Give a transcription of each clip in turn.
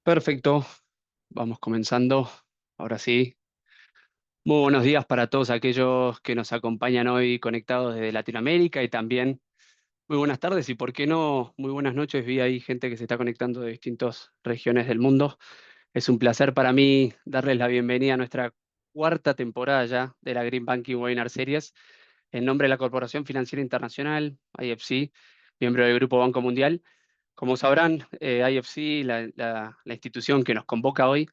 Perfecto, vamos comenzando. Ahora sí. Muy buenos días para todos aquellos que nos acompañan hoy conectados desde Latinoamérica y también muy buenas tardes y por qué no, muy buenas noches. Vi ahí gente que se está conectando de distintas regiones del mundo. Es un placer para mí darles la bienvenida a nuestra cuarta temporada ya de la Green Banking Webinar Series en nombre de la Corporación Financiera Internacional, IFC, miembro del Grupo Banco Mundial. Como sabrán, IFC, la institución que nos convoca hoy,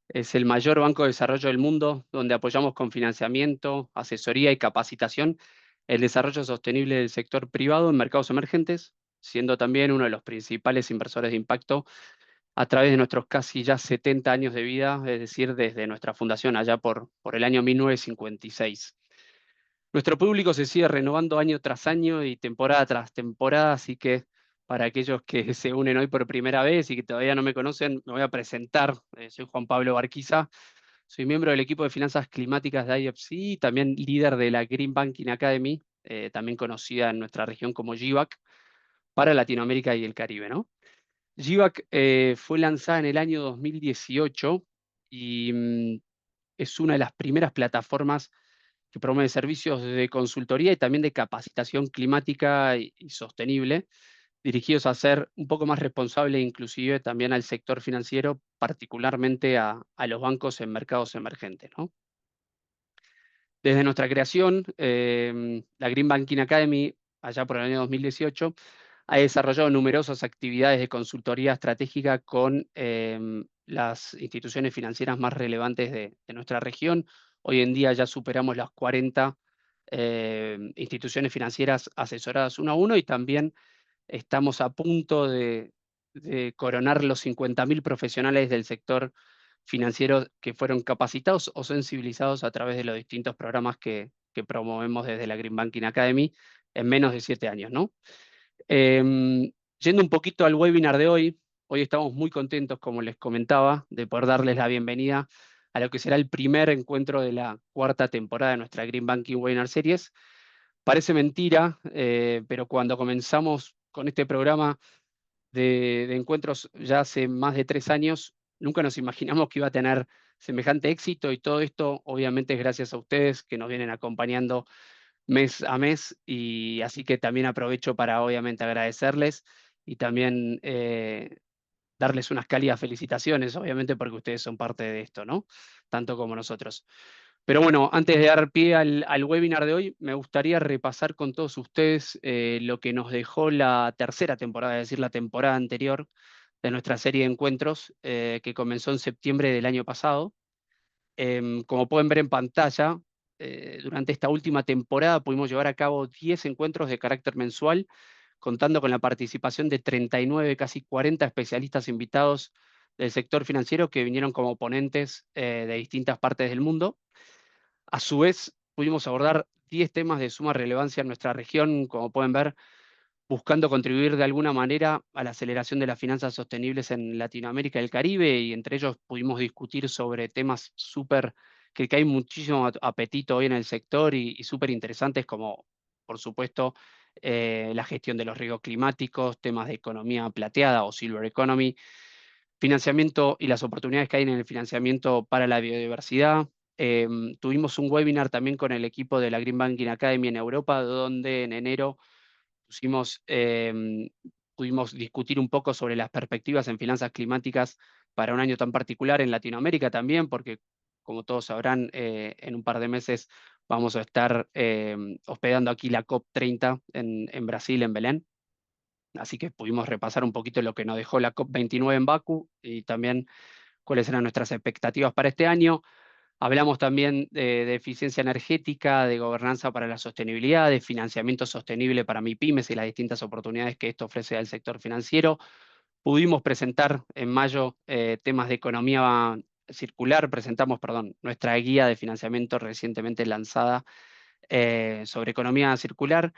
es el mayor banco de desarrollo del mundo, donde apoyamos con financiamiento, asesoría y capacitación el desarrollo sostenible del sector privado en mercados emergentes, siendo también uno de los principales inversores de impacto a través de nuestros casi ya 70 años de vida, es decir, desde nuestra fundación allá por el año 1956. Nuestro público se sigue renovando año tras año y temporada tras temporada, así que para aquellos que se unen hoy por primera vez y que todavía no me conocen, me voy a presentar. Soy Juan Pablo Barquiza, soy miembro del equipo de finanzas climáticas de IFC y también líder de la Green Banking Academy, también conocida en nuestra región como GBAC, para Latinoamérica y el Caribe, ¿no? GBAC fue lanzada en el año 2018 y es una de las primeras plataformas que promueve servicios de consultoría y también de capacitación climática y sostenible, dirigidos a ser un poco más responsable e inclusive también al sector financiero, particularmente a los bancos en mercados emergentes, ¿no? Desde nuestra creación, la Green Banking Academy, allá por el año 2018, ha desarrollado numerosas actividades de consultoría estratégica con las instituciones financieras más relevantes de nuestra región. Hoy en día ya superamos las 40 instituciones financieras asesoradas uno a uno y también estamos a punto de coronar los 50.000 profesionales del sector financiero que fueron capacitados o sensibilizados a través de los distintos programas que promovemos desde la Green Banking Academy en menos de 7 años, ¿no? Yendo un poquito al webinar de hoy, hoy estamos muy contentos, como les comentaba, de poder darles la bienvenida a lo que será el primer encuentro de la cuarta temporada de nuestra Green Banking Webinar Series. Parece mentira, pero cuando comenzamos con este programa de encuentros ya hace más de 3 años, nunca nos imaginamos que iba a tener semejante éxito y todo esto obviamente es gracias a ustedes que nos vienen acompañando mes a mes y así que también aprovecho para obviamente agradecerles y también darles unas cálidas felicitaciones, obviamente porque ustedes son parte de esto, ¿no? Tanto como nosotros. Pero bueno, antes de dar pie al webinar de hoy, me gustaría repasar con todos ustedes lo que nos dejó la tercera temporada, es decir, la temporada anterior de nuestra serie de encuentros que comenzó en septiembre del año pasado. Como pueden ver en pantalla, durante esta última temporada pudimos llevar a cabo 10 encuentros de carácter mensual, contando con la participación de 39, casi 40 especialistas invitados del sector financiero que vinieron como ponentes de distintas partes del mundo. A su vez, pudimos abordar 10 temas de suma relevancia en nuestra región, como pueden ver, buscando contribuir de alguna manera a la aceleración de las finanzas sostenibles en Latinoamérica y el Caribe, y entre ellos pudimos discutir sobre temas súper, que hay muchísimo apetito hoy en el sector y súper interesantes como, por supuesto, la gestión de los riesgos climáticos, temas de economía plateada o silver economy, financiamiento y las oportunidades que hay en el financiamiento para la biodiversidad. Tuvimos un webinar también con el equipo de la Green Banking Academy en Europa, donde en enero pusimos, pudimos discutir un poco sobre las perspectivas en finanzas climáticas para un año tan particular en Latinoamérica también, porque como todos sabrán, en un par de meses vamos a estar hospedando aquí la COP30 en Brasil, en Belén. Así que pudimos repasar un poquito lo que nos dejó la COP29 en Bakú y también cuáles eran nuestras expectativas para este año. Hablamos también de eficiencia energética, de gobernanza para la sostenibilidad, de financiamiento sostenible para MIPYMES y las distintas oportunidades que esto ofrece al sector financiero. Pudimos presentar en mayo temas de economía circular, presentamos, perdón, nuestra guía de financiamiento recientemente lanzada sobre economía circular.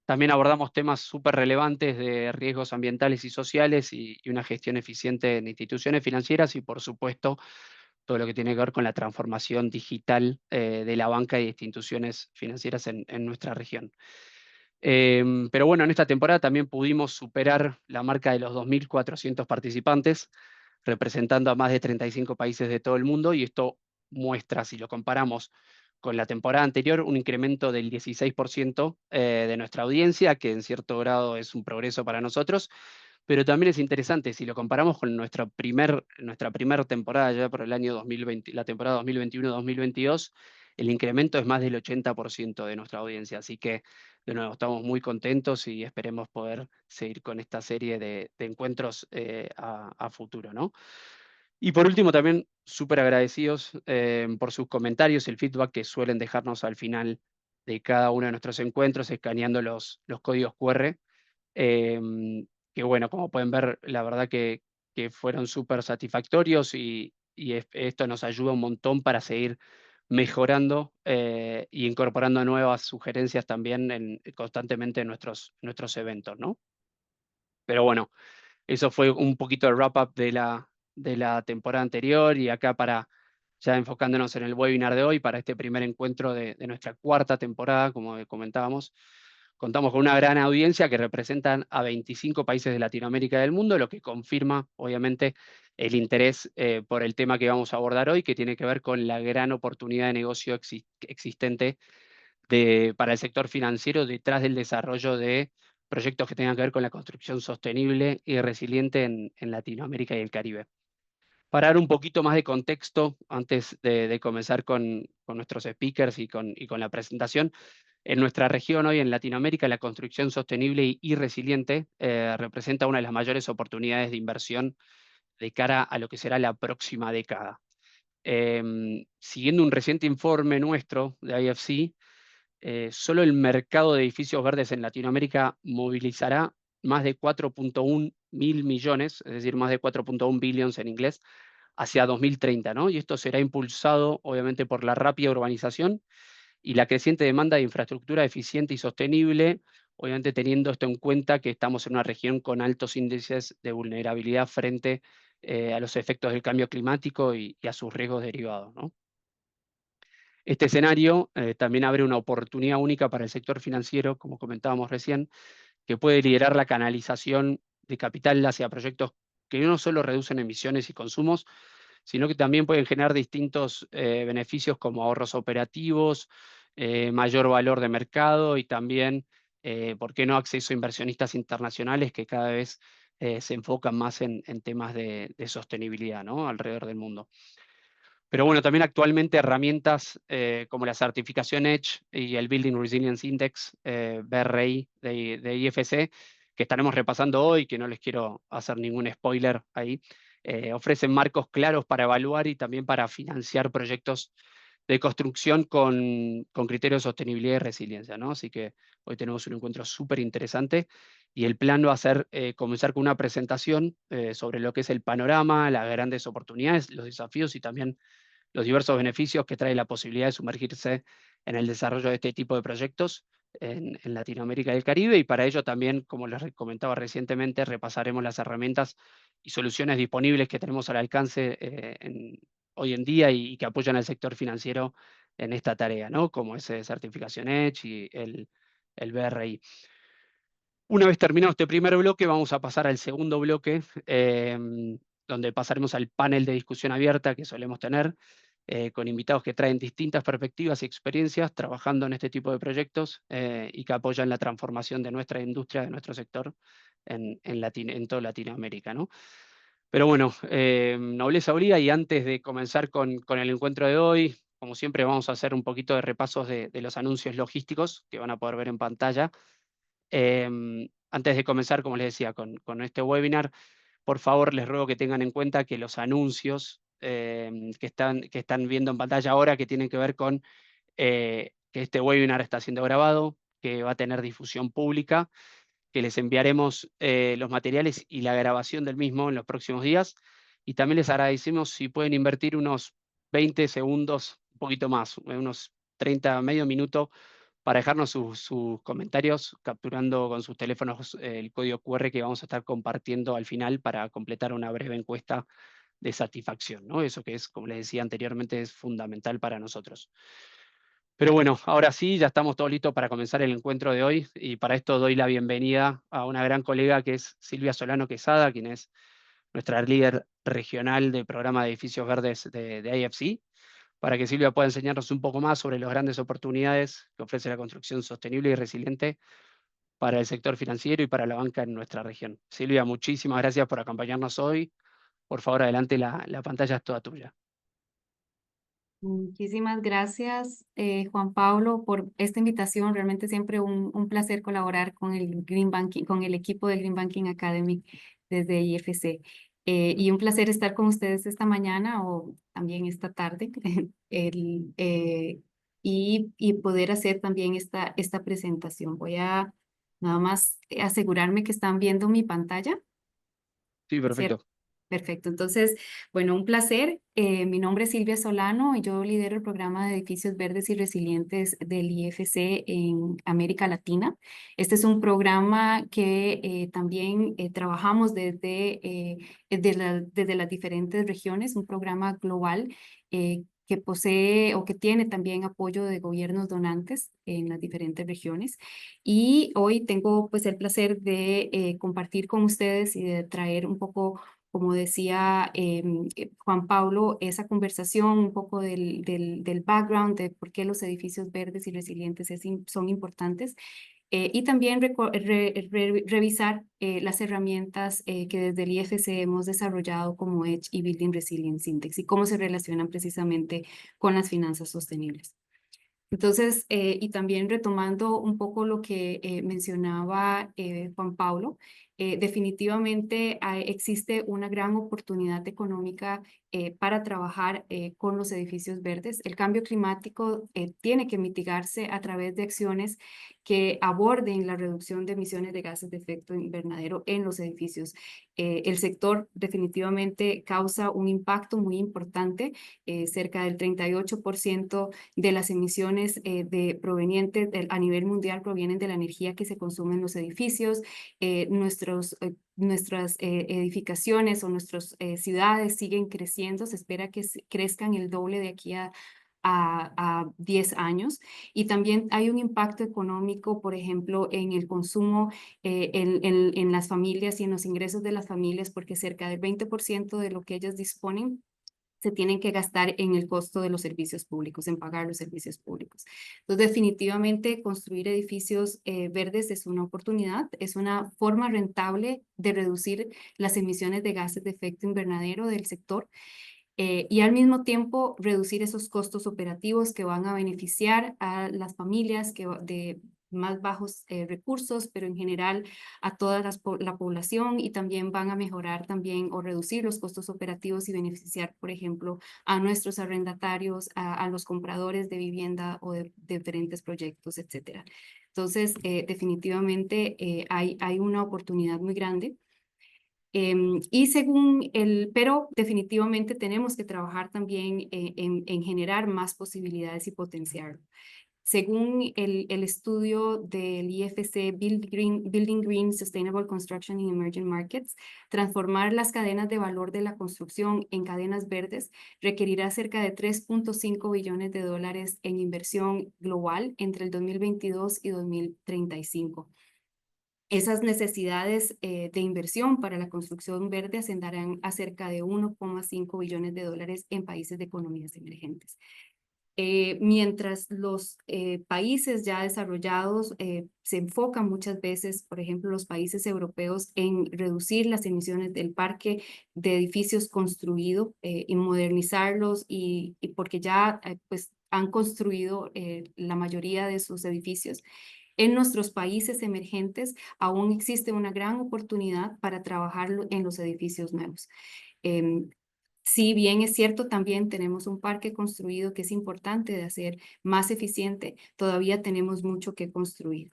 También abordamos temas súper relevantes de riesgos ambientales y sociales y una gestión eficiente en instituciones financieras y, por supuesto, todo lo que tiene que ver con la transformación digital de la banca y de instituciones financieras en nuestra región. Pero bueno, en esta temporada también pudimos superar la marca de los 2.400 participantes, representando a más de 35 países de todo el mundo, y esto muestra, si lo comparamos con la temporada anterior, un incremento del 16% de nuestra audiencia, que en cierto grado es un progreso para nosotros, pero también es interesante, si lo comparamos con nuestra primer temporada ya por el año 2020, la temporada 2021-2022, el incremento es más del 80% de nuestra audiencia. Así que, de nuevo, estamos muy contentos y esperemos poder seguir con esta serie de encuentros a futuro, ¿no? Y por último, también súper agradecidos por sus comentarios y el feedback que suelen dejarnos al final de cada uno de nuestros encuentros, escaneando los códigos QR. Que bueno, como pueden ver, la verdad que fueron súper satisfactorios y esto nos ayuda un montón para seguir mejorando y incorporando nuevas sugerencias también constantemente en nuestros eventos, ¿no? Pero bueno, eso fue un poquito el wrap-up de la temporada anterior, y acá para ya enfocándonos en el webinar de hoy, para este primer encuentro de nuestra cuarta temporada, como comentábamos, contamos con una gran audiencia que representan a 25 países de Latinoamérica y del mundo, lo que confirma, obviamente, el interés por el tema que vamos a abordar hoy, que tiene que ver con la gran oportunidad de negocio existente para el sector financiero detrás del desarrollo de proyectos que tengan que ver con la construcción sostenible y resiliente en Latinoamérica y el Caribe. Para dar un poquito más de contexto, antes de comenzar con nuestros speakers y con la presentación, en nuestra región hoy en Latinoamérica, la construcción sostenible y resiliente representa una de las mayores oportunidades de inversión de cara a lo que será la próxima década. Siguiendo un reciente informe nuestro de IFC, solo el mercado de edificios verdes en Latinoamérica movilizará más de 4.1 mil millones, es decir, más de 4.1 billions en inglés, hacia 2030, ¿no? Y esto será impulsado, obviamente, por la rápida urbanización y la creciente demanda de infraestructura eficiente y sostenible, obviamente teniendo esto en cuenta que estamos en una región con altos índices de vulnerabilidad frente a los efectos del cambio climático y a sus riesgos derivados, ¿no? Este escenario también abre una oportunidad única para el sector financiero, como comentábamos recién, que puede liderar la canalización de capital hacia proyectos que no solo reducen emisiones y consumos, sino que también pueden generar distintos beneficios como ahorros operativos, mayor valor de mercado y también, ¿por qué no?, acceso a inversionistas internacionales que cada vez se enfocan más en temas de sostenibilidad, ¿no?, alrededor del mundo. Pero bueno, también actualmente herramientas como la certificación EDGE y el Building Resilience Index, BRI de IFC, que estaremos repasando hoy, que no les quiero hacer ningún spoiler ahí, ofrecen marcos claros para evaluar y también para financiar proyectos de construcción con criterios de sostenibilidad y resiliencia, ¿no? Así que hoy tenemos un encuentro súper interesante y el plan va a ser comenzar con una presentación sobre lo que es el panorama, las grandes oportunidades, los desafíos y también los diversos beneficios que trae la posibilidad de sumergirse en el desarrollo de este tipo de proyectos en Latinoamérica y el Caribe, y para ello también, como les comentaba recientemente, repasaremos las herramientas y soluciones disponibles que tenemos al alcance hoy en día y que apoyan al sector financiero en esta tarea, ¿no? Como es certificación EDGE y el BRI. Una vez terminado este primer bloque, vamos a pasar al segundo bloque, donde pasaremos al panel de discusión abierta que solemos tener, con invitados que traen distintas perspectivas y experiencias trabajando en este tipo de proyectos y que apoyan la transformación de nuestra industria, de nuestro sector en toda Latinoamérica, ¿no? Pero bueno, nobleza obliga, y antes de comenzar con el encuentro de hoy, como siempre, vamos a hacer un poquito de repasos de los anuncios logísticos que van a poder ver en pantalla. Antes de comenzar, como les decía, con este webinar, por favor, les ruego que tengan en cuenta que los anuncios que están viendo en pantalla ahora, que tienen que ver con que este webinar está siendo grabado, que va a tener difusión pública, que les enviaremos los materiales y la grabación del mismo en los próximos días. Y también les agradecemos si pueden invertir unos 20 segundos, un poquito más, unos 30, medio minuto, para dejarnos sus comentarios capturando con sus teléfonos el código QR que vamos a estar compartiendo al final para completar una breve encuesta de satisfacción, ¿no? Eso que es, como les decía anteriormente, es fundamental para nosotros. Pero bueno, ahora sí, ya estamos todos listos para comenzar el encuentro de hoy, y para esto doy la bienvenida a una gran colega que es Silvia Solano Quesada, quien es nuestra líder regional de programa de edificios verdes de IFC, para que Silvia pueda enseñarnos un poco más sobre las grandes oportunidades que ofrece la construcción sostenible y resiliente para el sector financiero y para la banca en nuestra región. Silvia, muchísimas gracias por acompañarnos hoy. Por favor, adelante, la pantalla es toda tuya. Muchísimas gracias, Juan Pablo, por esta invitación. Realmente siempre un placer colaborar con el Green Banking, con el equipo de Green Banking Academy desde IFC. Y un placer estar con ustedes esta mañana o también esta tarde el, y poder hacer también esta presentación. Voy a nada más asegurarme que están viendo mi pantalla. Sí, ¿Cierto? perfecto. Perfecto. Entonces, bueno, un placer. Mi nombre es Silvia Solano y yo lidero el programa de edificios verdes y resilientes del IFC en América Latina. Este es un programa que también trabajamos desde las diferentes regiones, un programa global que posee o que tiene también apoyo de gobiernos donantes en las diferentes regiones. Y hoy tengo pues el placer de compartir con ustedes y de traer un poco, como decía Juan Pablo, esa conversación, un poco del background de por qué los edificios verdes y resilientes son importantes. Y también revisar las herramientas que desde el IFC hemos desarrollado como Edge y Building Resilience Index y cómo se relacionan precisamente con las finanzas sostenibles. Entonces, y también retomando un poco lo que mencionaba Juan Pablo, definitivamente existe una gran oportunidad económica para trabajar con los edificios verdes. El cambio climático tiene que mitigarse a través de acciones que aborden la reducción de emisiones de gases de efecto invernadero en los edificios. El sector definitivamente causa un impacto muy importante, cerca del 38% de las emisiones provenientes a nivel mundial provienen de la energía que se consume en los edificios. Nuestras edificaciones o nuestras ciudades siguen creciendo. Se espera que crezcan el doble de aquí a 10 años. Y también hay un impacto económico, por ejemplo, en el consumo en las familias y en los ingresos de las familias, porque cerca del 20% de lo que ellas disponen se tienen que gastar en el costo de los servicios públicos, en pagar los servicios públicos. Entonces, definitivamente, construir edificios verdes es una oportunidad, es una forma rentable de reducir las emisiones de gases de efecto invernadero del sector y al mismo tiempo reducir esos costos operativos que van a beneficiar a las familias de más bajos recursos, pero en general a toda la población, y también van a mejorar también o reducir los costos operativos y beneficiar, por ejemplo, a nuestros arrendatarios, a los compradores de vivienda o de diferentes proyectos, etcétera. Entonces, definitivamente hay una oportunidad muy grande. Pero definitivamente tenemos que trabajar también en generar más posibilidades y potenciarlo. Según el estudio del IFC Building Green Sustainable Construction in Emerging Markets, transformar las cadenas de valor de la construcción en cadenas verdes requerirá cerca de 3.5 billones de dólares en inversión global entre el 2022 y 2035. Esas necesidades de inversión para la construcción verde ascenderán a cerca de 1,5 billones de dólares en países de economías emergentes. Mientras los países ya desarrollados se enfocan muchas veces, por ejemplo, los países europeos, en reducir las emisiones del parque de edificios construido y modernizarlos, y porque ya pues, han construido la mayoría de sus edificios. En nuestros países emergentes aún existe una gran oportunidad para trabajar en los edificios nuevos. Si bien es cierto, también tenemos un parque construido que es importante de hacer más eficiente, todavía tenemos mucho que construir.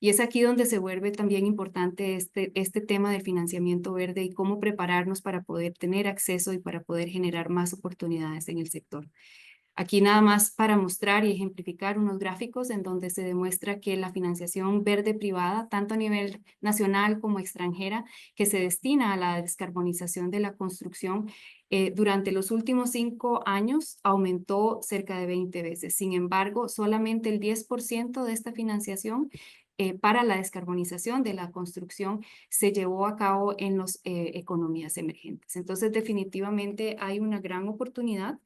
Y es aquí donde se vuelve también importante este tema del financiamiento verde y cómo prepararnos para poder tener acceso y para poder generar más oportunidades en el sector. Aquí nada más para mostrar y ejemplificar unos gráficos en donde se demuestra que la financiación verde privada, tanto a nivel nacional como extranjera, que se destina a la descarbonización de la construcción, durante los últimos 5 años aumentó cerca de 20 veces. Sin embargo, solamente el 10% de esta financiación para la descarbonización de la construcción se llevó a cabo en las economías emergentes. Entonces, definitivamente hay una gran oportunidad.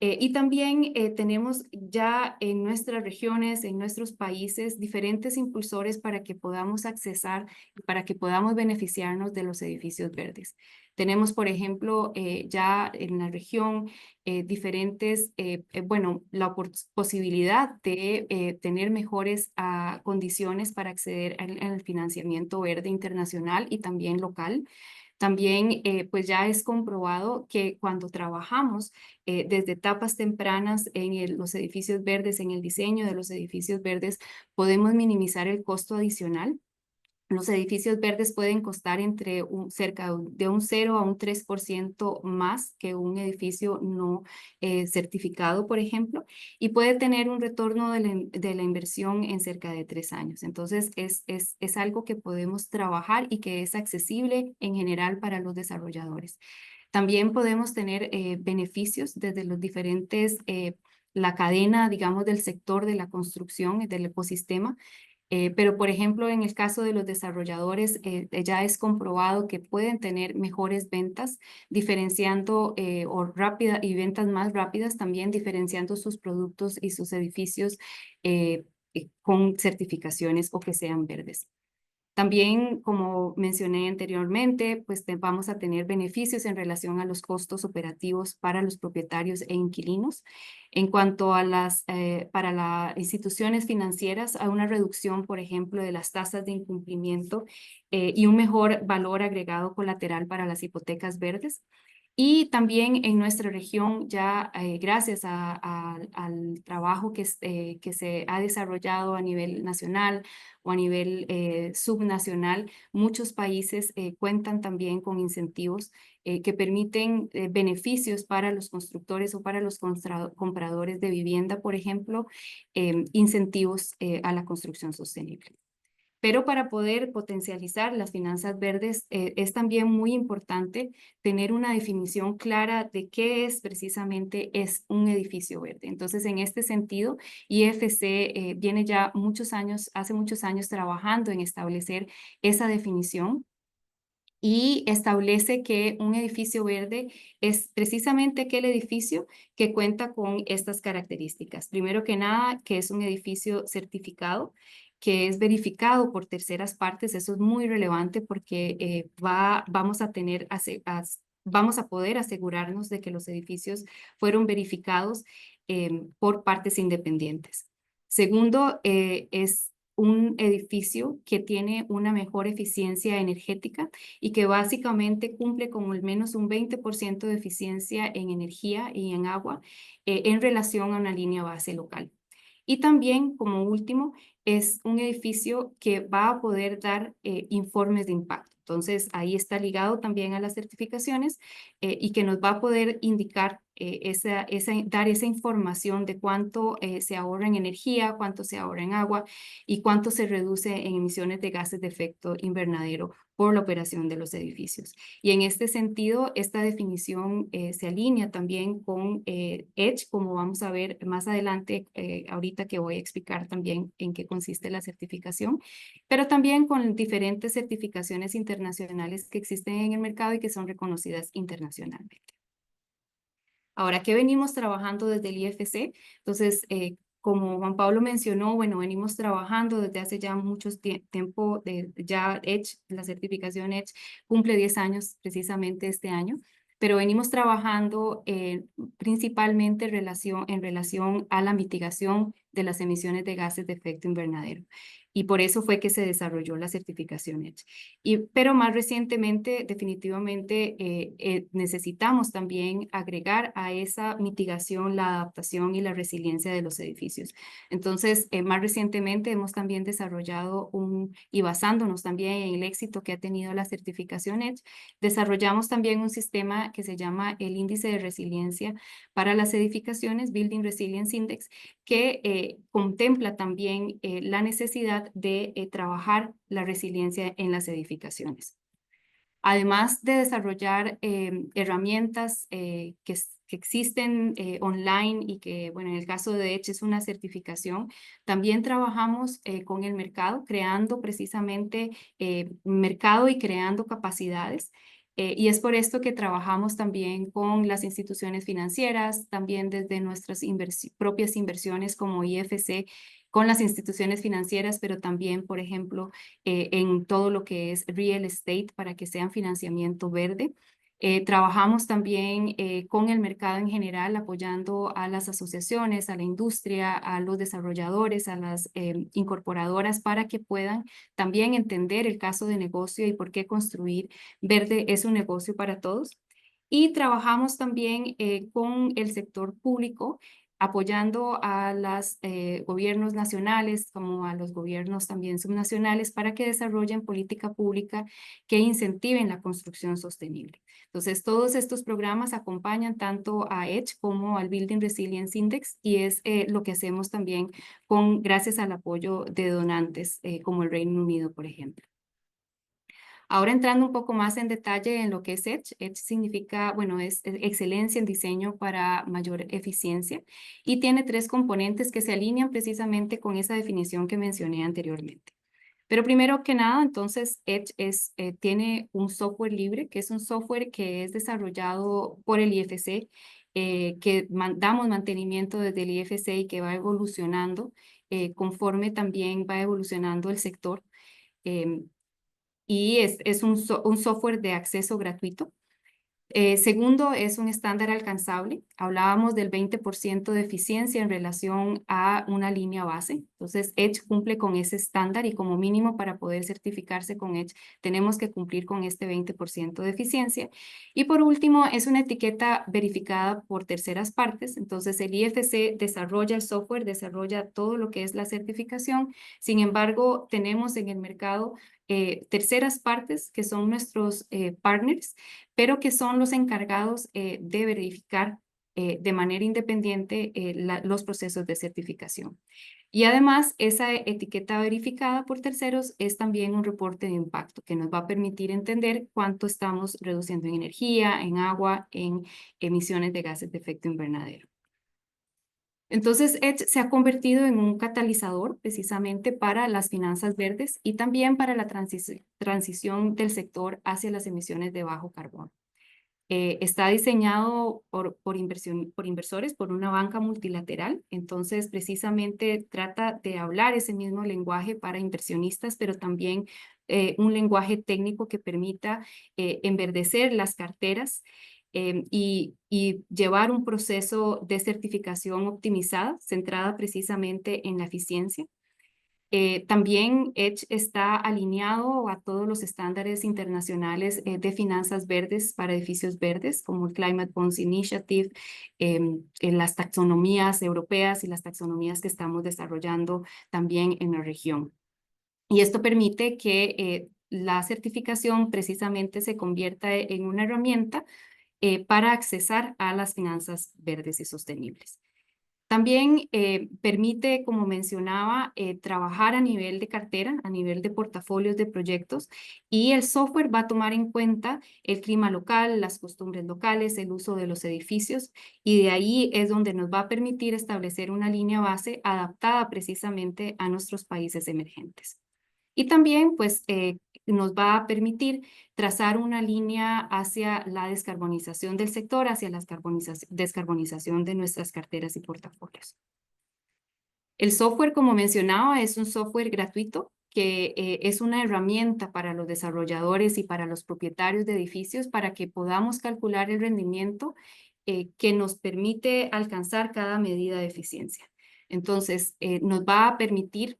Y también tenemos ya en nuestras regiones, en nuestros países, diferentes impulsores para que podamos accesar, para que podamos beneficiarnos de los edificios verdes. Tenemos, por ejemplo, ya en la región diferentes, bueno, la posibilidad de tener mejores condiciones para acceder al financiamiento verde internacional y también local. También, pues ya es comprobado que cuando trabajamos desde etapas tempranas en los edificios verdes, en el diseño de los edificios verdes, podemos minimizar el costo adicional. Los edificios verdes pueden costar entre cerca de un 0 a un 3% más que un edificio no certificado, por ejemplo, y puede tener un retorno de la inversión en cerca de 3 años. Entonces, es algo que podemos trabajar y que es accesible en general para los desarrolladores. También podemos tener beneficios desde los diferentes, la cadena, digamos, del sector de la construcción, del ecosistema. Pero, por ejemplo, en el caso de los desarrolladores, ya es comprobado que pueden tener mejores ventas, diferenciando y ventas más rápidas, también diferenciando sus productos y sus edificios con certificaciones o que sean verdes. También, como mencioné anteriormente, pues vamos a tener beneficios en relación a los costos operativos para los propietarios e inquilinos. En cuanto a para las instituciones financieras, hay una reducción, por ejemplo, de las tasas de incumplimiento y un mejor valor agregado colateral para las hipotecas verdes. Y también en nuestra región, ya gracias al trabajo que se ha desarrollado a nivel nacional o a nivel subnacional, muchos países cuentan también con incentivos que permiten beneficios para los constructores o para los compradores de vivienda, por ejemplo, incentivos a la construcción sostenible. Pero para poder potencializar las finanzas verdes es también muy importante tener una definición clara de qué es precisamente es un edificio verde. Entonces, en este sentido, IFC viene ya hace muchos años trabajando en establecer esa definición y establece que un edificio verde es precisamente aquel edificio que cuenta con estas características. Primero que nada, que es un edificio certificado, que es verificado por terceras partes. Eso es muy relevante porque vamos a poder asegurarnos de que los edificios fueron verificados por partes independientes. Segundo, es un edificio que tiene una mejor eficiencia energética y que básicamente cumple con al menos un 20% de eficiencia en energía y en agua en relación a una línea base local. Y también, como último, es un edificio que va a poder dar informes de impacto. Entonces, ahí está ligado también a las certificaciones y que nos va a poder indicar, dar esa información de cuánto se ahorra en energía, cuánto se ahorra en agua y cuánto se reduce en emisiones de gases de efecto invernadero por la operación de los edificios. Y en este sentido, esta definición se alinea también con EDGE, como vamos a ver más adelante, ahorita que voy a explicar también en qué consiste la certificación, pero también con diferentes certificaciones internacionales que existen en el mercado y que son reconocidas internacionalmente. Ahora, ¿qué venimos trabajando desde el IFC? Entonces, como Juan Pablo mencionó, bueno, venimos trabajando desde hace ya mucho tiempo, ya EDGE, la certificación EDGE cumple 10 años precisamente este año, pero venimos trabajando principalmente en relación a la mitigación de las emisiones de gases de efecto invernadero. Y por eso fue que se desarrolló la certificación EDGE. Pero más recientemente, definitivamente, necesitamos también agregar a esa mitigación la adaptación y la resiliencia de los edificios. Entonces, más recientemente hemos también desarrollado y basándonos también en el éxito que ha tenido la certificación EDGE, desarrollamos también un sistema que se llama el índice de resiliencia para las edificaciones, Building Resilience Index, que contempla también la necesidad de trabajar la resiliencia en las edificaciones. Además de desarrollar herramientas que que existen online y que, bueno, en el caso de Edge es una certificación. También trabajamos con el mercado, creando precisamente mercado y creando capacidades. Y es por esto que trabajamos también con las instituciones financieras, también desde nuestras propias inversiones como IFC, con las instituciones financieras, pero también, por ejemplo, en todo lo que es real estate para que sean financiamiento verde. Trabajamos también con el mercado en general, apoyando a las asociaciones, a la industria, a los desarrolladores, a las incorporadoras para que puedan también entender el caso de negocio y por qué construir verde es un negocio para todos. Y trabajamos también con el sector público, apoyando a los gobiernos nacionales como a los gobiernos también subnacionales para que desarrollen política pública que incentiven la construcción sostenible. Entonces, todos estos programas acompañan tanto a Edge como al Building Resilience Index y es lo que hacemos también gracias al apoyo de donantes como el Reino Unido, por ejemplo. Ahora entrando un poco más en detalle en lo que es Edge. Edge significa, bueno, es excelencia en diseño para mayor eficiencia y tiene 3 componentes que se alinean precisamente con esa definición que mencioné anteriormente. Pero primero que nada, entonces, Edge tiene un software libre, que es un software que es desarrollado por el IFC, que damos mantenimiento desde el IFC y que va evolucionando conforme también va evolucionando el sector. Y es un software de acceso gratuito. Segundo, es un estándar alcanzable. Hablábamos del 20% de eficiencia en relación a una línea base. Entonces, Edge cumple con ese estándar y como mínimo para poder certificarse con Edge, tenemos que cumplir con este 20% de eficiencia. Y por último, es una etiqueta verificada por terceras partes. Entonces, el IFC desarrolla el software, desarrolla todo lo que es la certificación. Sin embargo, tenemos en el mercado terceras partes que son nuestros partners, pero que son los encargados de verificar de manera independiente los procesos de certificación. Y además, esa etiqueta verificada por terceros es también un reporte de impacto que nos va a permitir entender cuánto estamos reduciendo en energía, en agua, en emisiones de gases de efecto invernadero. Entonces, Edge se ha convertido en un catalizador precisamente para las finanzas verdes y también para la transición del sector hacia las emisiones de bajo carbono. Está diseñado por inversores, por una banca multilateral, entonces precisamente trata de hablar ese mismo lenguaje para inversionistas, pero también un lenguaje técnico que permita enverdecer las carteras y llevar un proceso de certificación optimizada, centrada precisamente en la eficiencia. También Edge está alineado a todos los estándares internacionales de finanzas verdes para edificios verdes, como el Climate Bonds Initiative, en las taxonomías europeas y las taxonomías que estamos desarrollando también en la región. Y esto permite que la certificación precisamente se convierta en una herramienta para accesar a las finanzas verdes y sostenibles. También permite, como mencionaba, trabajar a nivel de cartera, a nivel de portafolios de proyectos, y el software va a tomar en cuenta el clima local, las costumbres locales, el uso de los edificios, y de ahí es donde nos va a permitir establecer una línea base adaptada precisamente a nuestros países emergentes. Y también, pues, nos va a permitir trazar una línea hacia la descarbonización del sector, hacia la descarbonización de nuestras carteras y portafolios. El software, como mencionaba, es un software gratuito que es una herramienta para los desarrolladores y para los propietarios de edificios para que podamos calcular el rendimiento que nos permite alcanzar cada medida de eficiencia. Entonces, nos va a permitir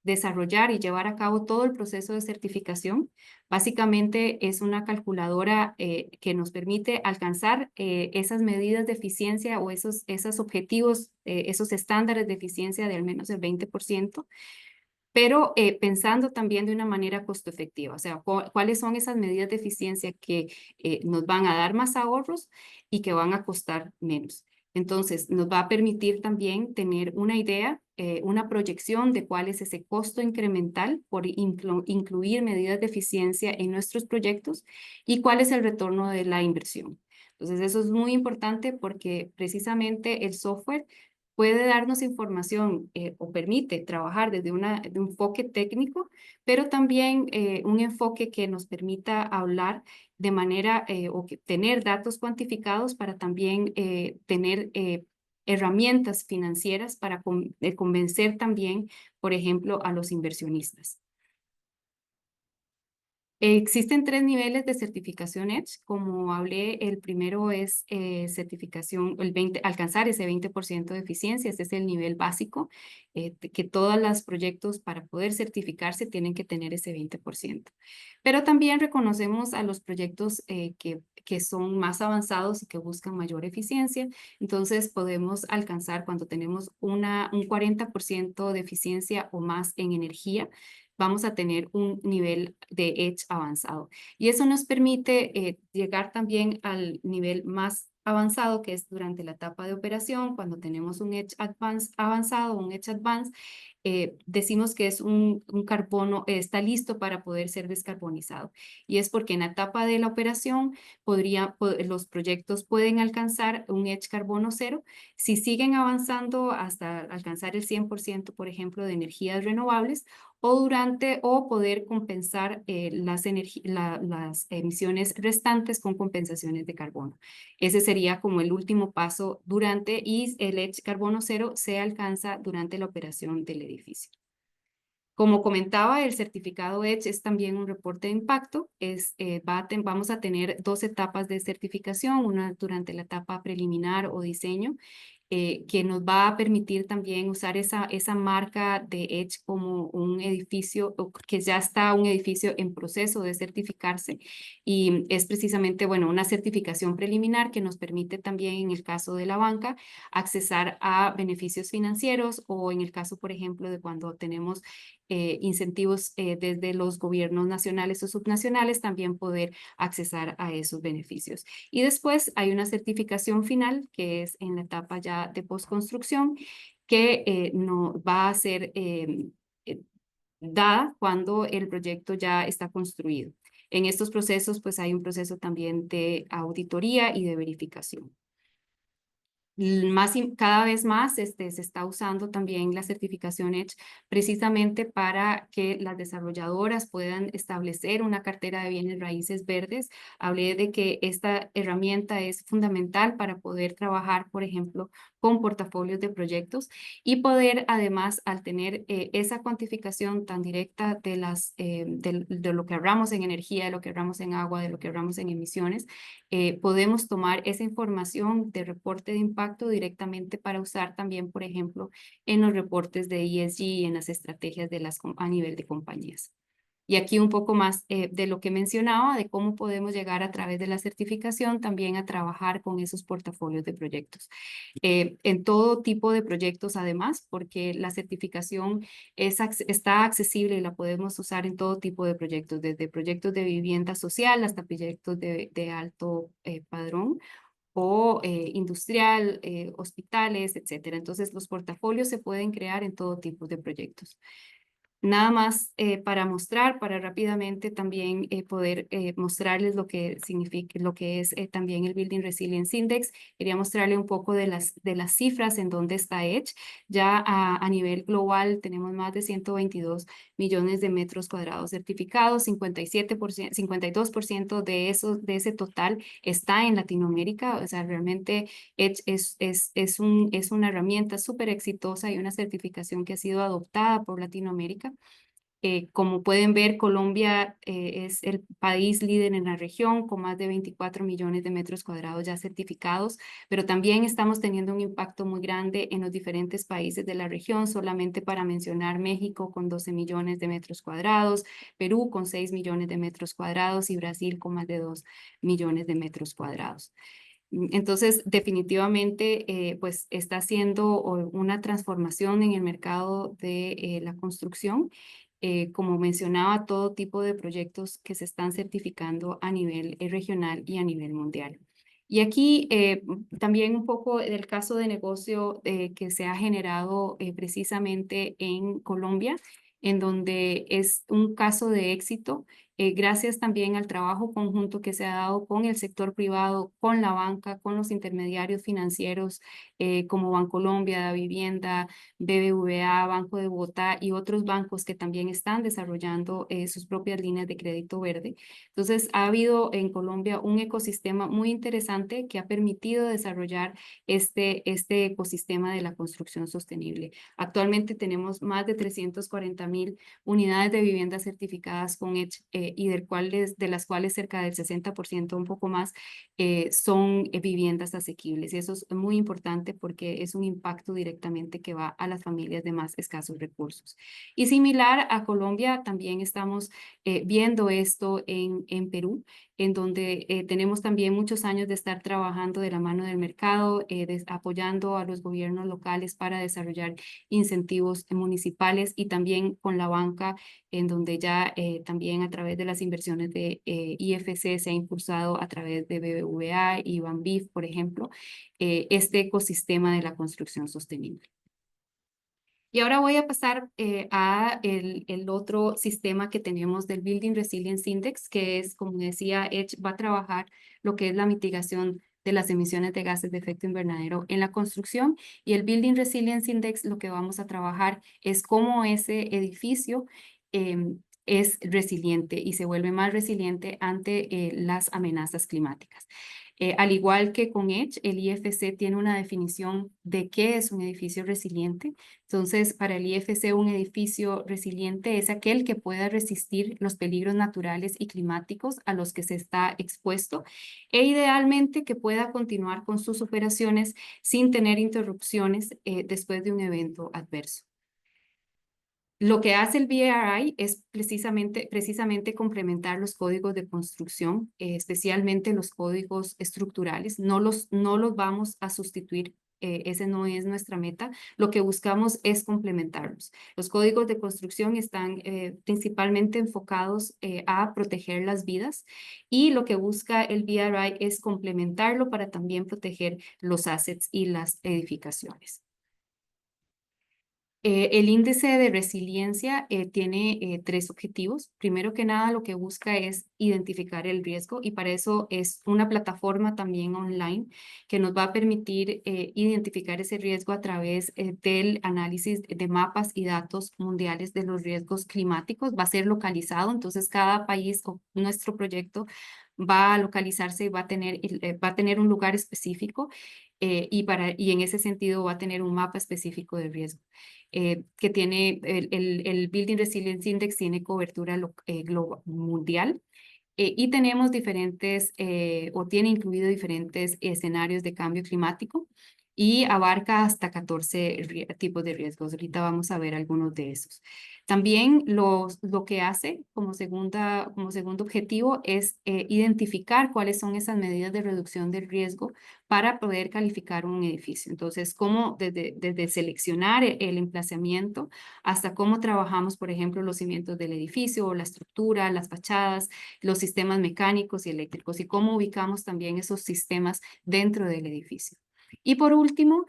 desarrollar y llevar a cabo todo el proceso de certificación. Básicamente es una calculadora que nos permite alcanzar esas medidas de eficiencia o esos objetivos, esos estándares de eficiencia de al menos el 20%, pero pensando también de una manera costo efectiva, o sea, cuáles son esas medidas de eficiencia que nos van a dar más ahorros y que van a costar menos. Entonces, nos va a permitir también tener una idea, una proyección de cuál es ese costo incremental por incluir medidas de eficiencia en nuestros proyectos y cuál es el retorno de la inversión. Entonces, eso es muy importante porque precisamente el software puede darnos información o permite trabajar desde de un enfoque técnico, pero también un enfoque que nos permita hablar de manera o tener datos cuantificados para también tener herramientas financieras para convencer también, por ejemplo, a los inversionistas. Existen 3 niveles de certificación Edge. Como hablé, el primero es certificación, alcanzar ese 20% de eficiencia. Este es el nivel básico, que todos los proyectos para poder certificarse tienen que tener ese 20%. Pero también reconocemos a los proyectos que son más avanzados y que buscan mayor eficiencia. Entonces podemos alcanzar cuando tenemos un 40% de eficiencia o más en energía, vamos a tener un nivel de Edge avanzado. Y eso nos permite llegar también al nivel más avanzado, que es durante la etapa de operación, cuando tenemos un Edge avanzado, un Edge Advanced, decimos que es un carbono, está listo para poder ser descarbonizado. Y es porque en la etapa de la operación los proyectos pueden alcanzar un Edge carbono cero. Si siguen avanzando hasta alcanzar el 100%, por ejemplo, de energías renovables, o poder compensar las emisiones restantes con compensaciones de carbono. Ese sería como el último paso y el Edge carbono cero se alcanza durante la operación del edificio. Como comentaba, el certificado Edge es también un reporte de impacto. Vamos a tener 2 etapas de certificación, una durante la etapa preliminar o diseño, que nos va a permitir también usar esa marca de Edge como un edificio, que ya está un edificio en proceso de certificarse, y es precisamente, bueno, una certificación preliminar que nos permite también, en el caso de la banca, accesar a beneficios financieros, o en el caso, por ejemplo, de cuando tenemos incentivos desde los gobiernos nacionales o subnacionales, también poder accesar a esos beneficios. Y después hay una certificación final, que es en la etapa ya de postconstrucción, que no va a ser dada cuando el proyecto ya está construido. En estos procesos, pues hay un proceso también de auditoría y de verificación. Cada vez más se está usando también la certificación Edge precisamente para que las desarrolladoras puedan establecer una cartera de bienes raíces verdes. Hablé de que esta herramienta es fundamental para poder trabajar, por ejemplo, con portafolios de proyectos, y poder, además, al tener esa cuantificación tan directa de lo que ahorramos en energía, de lo que ahorramos en agua, de lo que ahorramos en emisiones, podemos tomar esa información de reporte de impacto directamente para usar también, por ejemplo, en los reportes de ESG y en las estrategias a nivel de compañías. Y aquí un poco más de lo que mencionaba, de cómo podemos llegar a través de la certificación también a trabajar con esos portafolios de proyectos. En todo tipo de proyectos, además, porque la certificación está accesible y la podemos usar en todo tipo de proyectos, desde proyectos de vivienda social hasta proyectos de alto padrón, o industrial, hospitales, etcétera. Entonces, los portafolios se pueden crear en todo tipo de proyectos. Nada más para mostrar, para rápidamente también poder mostrarles lo que significa, lo que es también el Building Resilience Index. Quería mostrarle un poco de las cifras en donde está Edge. Ya a nivel global tenemos más de 122 millones de metros cuadrados certificados, 52% de ese total está en Latinoamérica. O sea, realmente Edge es una herramienta súper exitosa y una certificación que ha sido adoptada por Latinoamérica. Como pueden ver, Colombia es el país líder en la región, con más de 24 millones de metros cuadrados ya certificados, pero también estamos teniendo un impacto muy grande en los diferentes países de la región. Solamente para mencionar: México con 12 millones de metros cuadrados, Perú con 6 millones de metros cuadrados y Brasil con más de 2 millones de metros cuadrados. Entonces, definitivamente, pues está haciendo una transformación en el mercado de la construcción. Como mencionaba, todo tipo de proyectos que se están certificando a nivel regional y a nivel mundial. Y aquí también un poco del caso de negocio que se ha generado precisamente en Colombia, en donde es un caso de éxito gracias también al trabajo conjunto que se ha dado con el sector privado, con la banca, con los intermediarios financieros como Bancolombia, Da Vivienda, BBVA, Banco de Bogotá y otros bancos que también están desarrollando sus propias líneas de crédito verde. Entonces, ha habido en Colombia un ecosistema muy interesante que ha permitido desarrollar este ecosistema de la construcción sostenible. Actualmente tenemos más de 340.000 unidades de viviendas certificadas con EDGE y de las cuales cerca del 60%, un poco más, son viviendas asequibles. Y eso es muy importante porque es un impacto directamente que va a las familias de más escasos recursos. Y similar a Colombia, también estamos viendo esto en Perú, en donde tenemos también muchos años de estar trabajando de la mano del mercado, apoyando a los gobiernos locales para desarrollar incentivos municipales y también con la banca, en donde ya también a través de las inversiones de IFC se ha impulsado a través de BBVA y Banbif, por ejemplo, este ecosistema de la construcción sostenible. Y ahora voy a pasar a el otro sistema que tenemos del Building Resilience Index, que es, como decía, EDGE va a trabajar lo que es la mitigación de las emisiones de gases de efecto invernadero en la construcción. Y el Building Resilience Index lo que vamos a trabajar es cómo ese edificio es resiliente y se vuelve más resiliente ante las amenazas climáticas. Al igual que con EDGE, el IFC tiene una definición de qué es un edificio resiliente. Entonces, para el IFC, un edificio resiliente es aquel que pueda resistir los peligros naturales y climáticos a los que se está expuesto e idealmente que pueda continuar con sus operaciones sin tener interrupciones después de un evento adverso. Lo que hace el BRI es precisamente complementar los códigos de construcción, especialmente los códigos estructurales. No los vamos a sustituir, ese no es nuestra meta. Lo que buscamos es complementarlos. Los códigos de construcción están principalmente enfocados a proteger las vidas y lo que busca el BRI es complementarlo para también proteger los assets y las edificaciones. El índice de resiliencia tiene tres objetivos. Primero que nada, lo que busca es identificar el riesgo y para eso es una plataforma también online que nos va a permitir identificar ese riesgo a través del análisis de mapas y datos mundiales de los riesgos climáticos. Va a ser localizado, entonces cada país o nuestro proyecto va a localizarse y va a tener un lugar específico y en ese sentido va a tener un mapa específico de riesgo. Que tiene el Building Resilience Index tiene cobertura global, mundial y tenemos o tiene incluido diferentes escenarios de cambio climático y abarca hasta 14 tipos de riesgos. Ahorita vamos a ver algunos de esos. También lo que hace como segundo objetivo es identificar cuáles son esas medidas de reducción del riesgo para poder calificar un edificio. Entonces, cómo desde seleccionar el emplazamiento hasta cómo trabajamos, por ejemplo, los cimientos del edificio o la estructura, las fachadas, los sistemas mecánicos y eléctricos y cómo ubicamos también esos sistemas dentro del edificio. Y por último,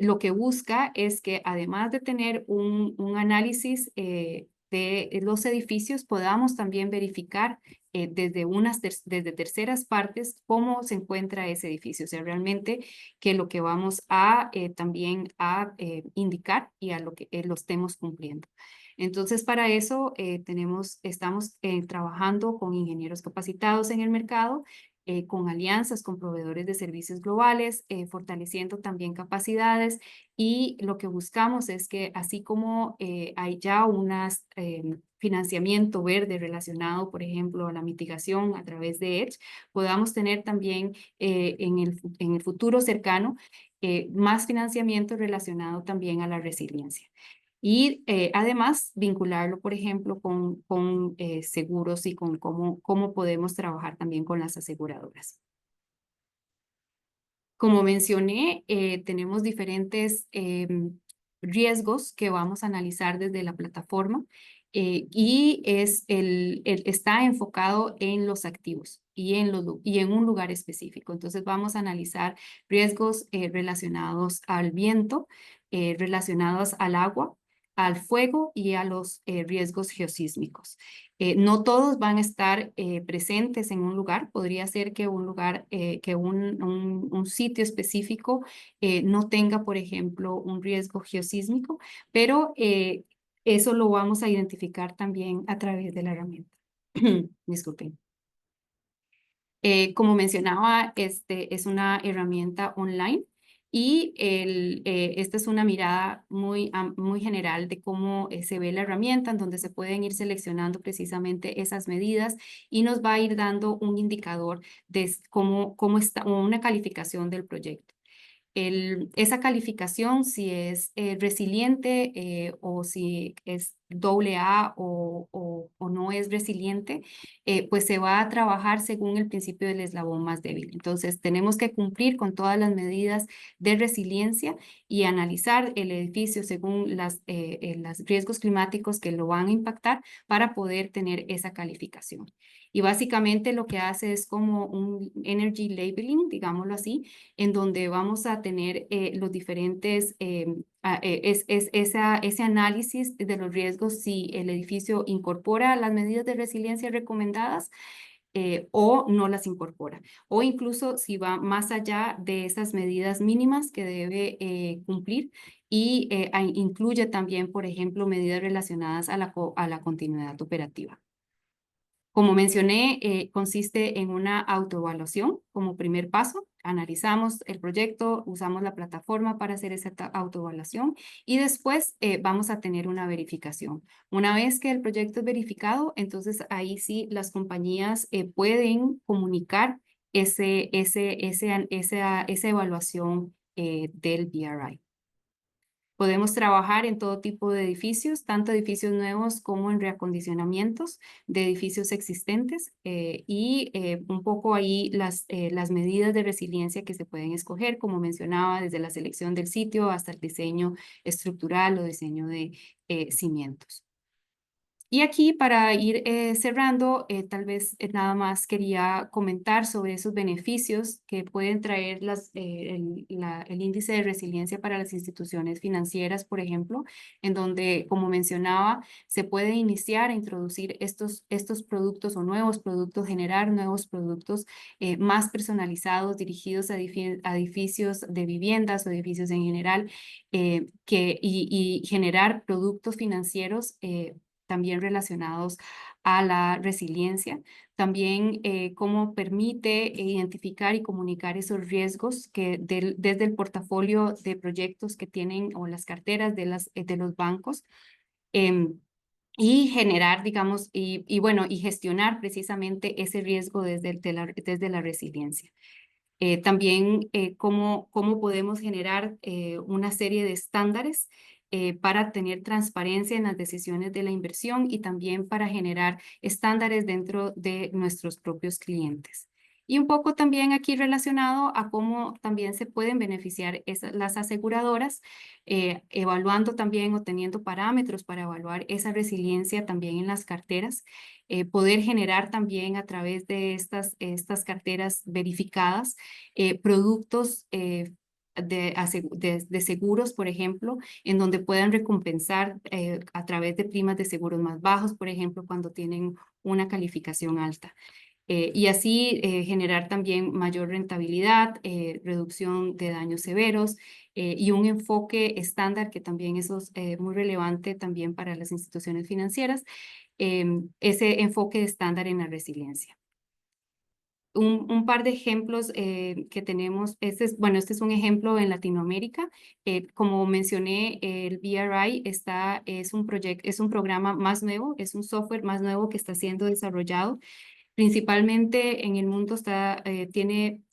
lo que busca es que además de tener un análisis de los edificios, podamos también verificar desde terceras partes cómo se encuentra ese edificio. O sea, realmente que lo que vamos a también a indicar y a lo que lo estemos cumpliendo. Entonces, para eso estamos trabajando con ingenieros capacitados en el mercado, con alianzas con proveedores de servicios globales, fortaleciendo también capacidades y lo que buscamos es que así como hay ya un financiamiento verde relacionado, por ejemplo, a la mitigación a través de EDGE, podamos tener también en el futuro cercano más financiamiento relacionado también a la resiliencia. Y además vincularlo, por ejemplo, con seguros y con cómo podemos trabajar también con las aseguradoras. Como mencioné, tenemos diferentes riesgos que vamos a analizar desde la plataforma y está enfocado en los activos y en un lugar específico. Entonces vamos a analizar riesgos relacionados al viento, relacionados al agua, al fuego y a los riesgos geosísmicos. No todos van a estar presentes en un lugar. Podría ser que un lugar, que un sitio específico no tenga, por ejemplo, un riesgo geosísmico, pero eso lo vamos a identificar también a través de la herramienta. Disculpen. Como mencionaba, este es una herramienta online y esta es una mirada muy general de cómo se ve la herramienta, en donde se pueden ir seleccionando precisamente esas medidas y nos va a ir dando un indicador de cómo está, o una calificación del proyecto. Esa calificación, si es resiliente o si es AA o no es resiliente, pues se va a trabajar según el principio del eslabón más débil. Entonces, tenemos que cumplir con todas las medidas de resiliencia y analizar el edificio según los riesgos climáticos que lo van a impactar para poder tener esa calificación. Y básicamente lo que hace es como un energy labeling, digámoslo así, en donde vamos a tener los diferentes, ese análisis de los riesgos si el edificio incorpora las medidas de resiliencia recomendadas o no las incorpora, o incluso si va más allá de esas medidas mínimas que debe cumplir y incluye también, por ejemplo, medidas relacionadas a la continuidad operativa. Como mencioné, consiste en una autoevaluación como primer paso. Analizamos el proyecto, usamos la plataforma para hacer esa autoevaluación y después vamos a tener una verificación. Una vez que el proyecto es verificado, entonces ahí sí las compañías pueden comunicar esa evaluación del BRI. Podemos trabajar en todo tipo de edificios, tanto edificios nuevos como en reacondicionamientos de edificios existentes y un poco ahí las medidas de resiliencia que se pueden escoger, como mencionaba, desde la selección del sitio hasta el diseño estructural o diseño de cimientos. Y aquí para ir cerrando, tal vez nada más quería comentar sobre esos beneficios que pueden traer el índice de resiliencia para las instituciones financieras, por ejemplo, en donde, como mencionaba, se puede iniciar a introducir estos productos o nuevos productos, generar nuevos productos más personalizados, dirigidos a edificios de viviendas o edificios en general, y generar productos financieros también relacionados a la resiliencia. También cómo permite identificar y comunicar esos riesgos que desde el portafolio de proyectos que tienen o las carteras de los bancos. Y generar, digamos, bueno, y gestionar precisamente ese riesgo desde la resiliencia. También cómo podemos generar una serie de estándares para tener transparencia en las decisiones de la inversión y también para generar estándares dentro de nuestros propios clientes. Y un poco también aquí relacionado a cómo también se pueden beneficiar las aseguradoras, evaluando también o teniendo parámetros para evaluar esa resiliencia también en las carteras, poder generar también a través de estas carteras verificadas productos de seguros, por ejemplo, en donde puedan recompensar a través de primas de seguros más bajos, por ejemplo, cuando tienen una calificación alta. Y así generar también mayor rentabilidad, reducción de daños severos y un enfoque estándar que también eso es muy relevante también para las instituciones financieras, ese enfoque estándar en la resiliencia. Un par de ejemplos que tenemos, este es un ejemplo en Latinoamérica. Como mencioné, el BRI es un programa más nuevo, es un software más nuevo que está siendo desarrollado. Principalmente en el mundo se ha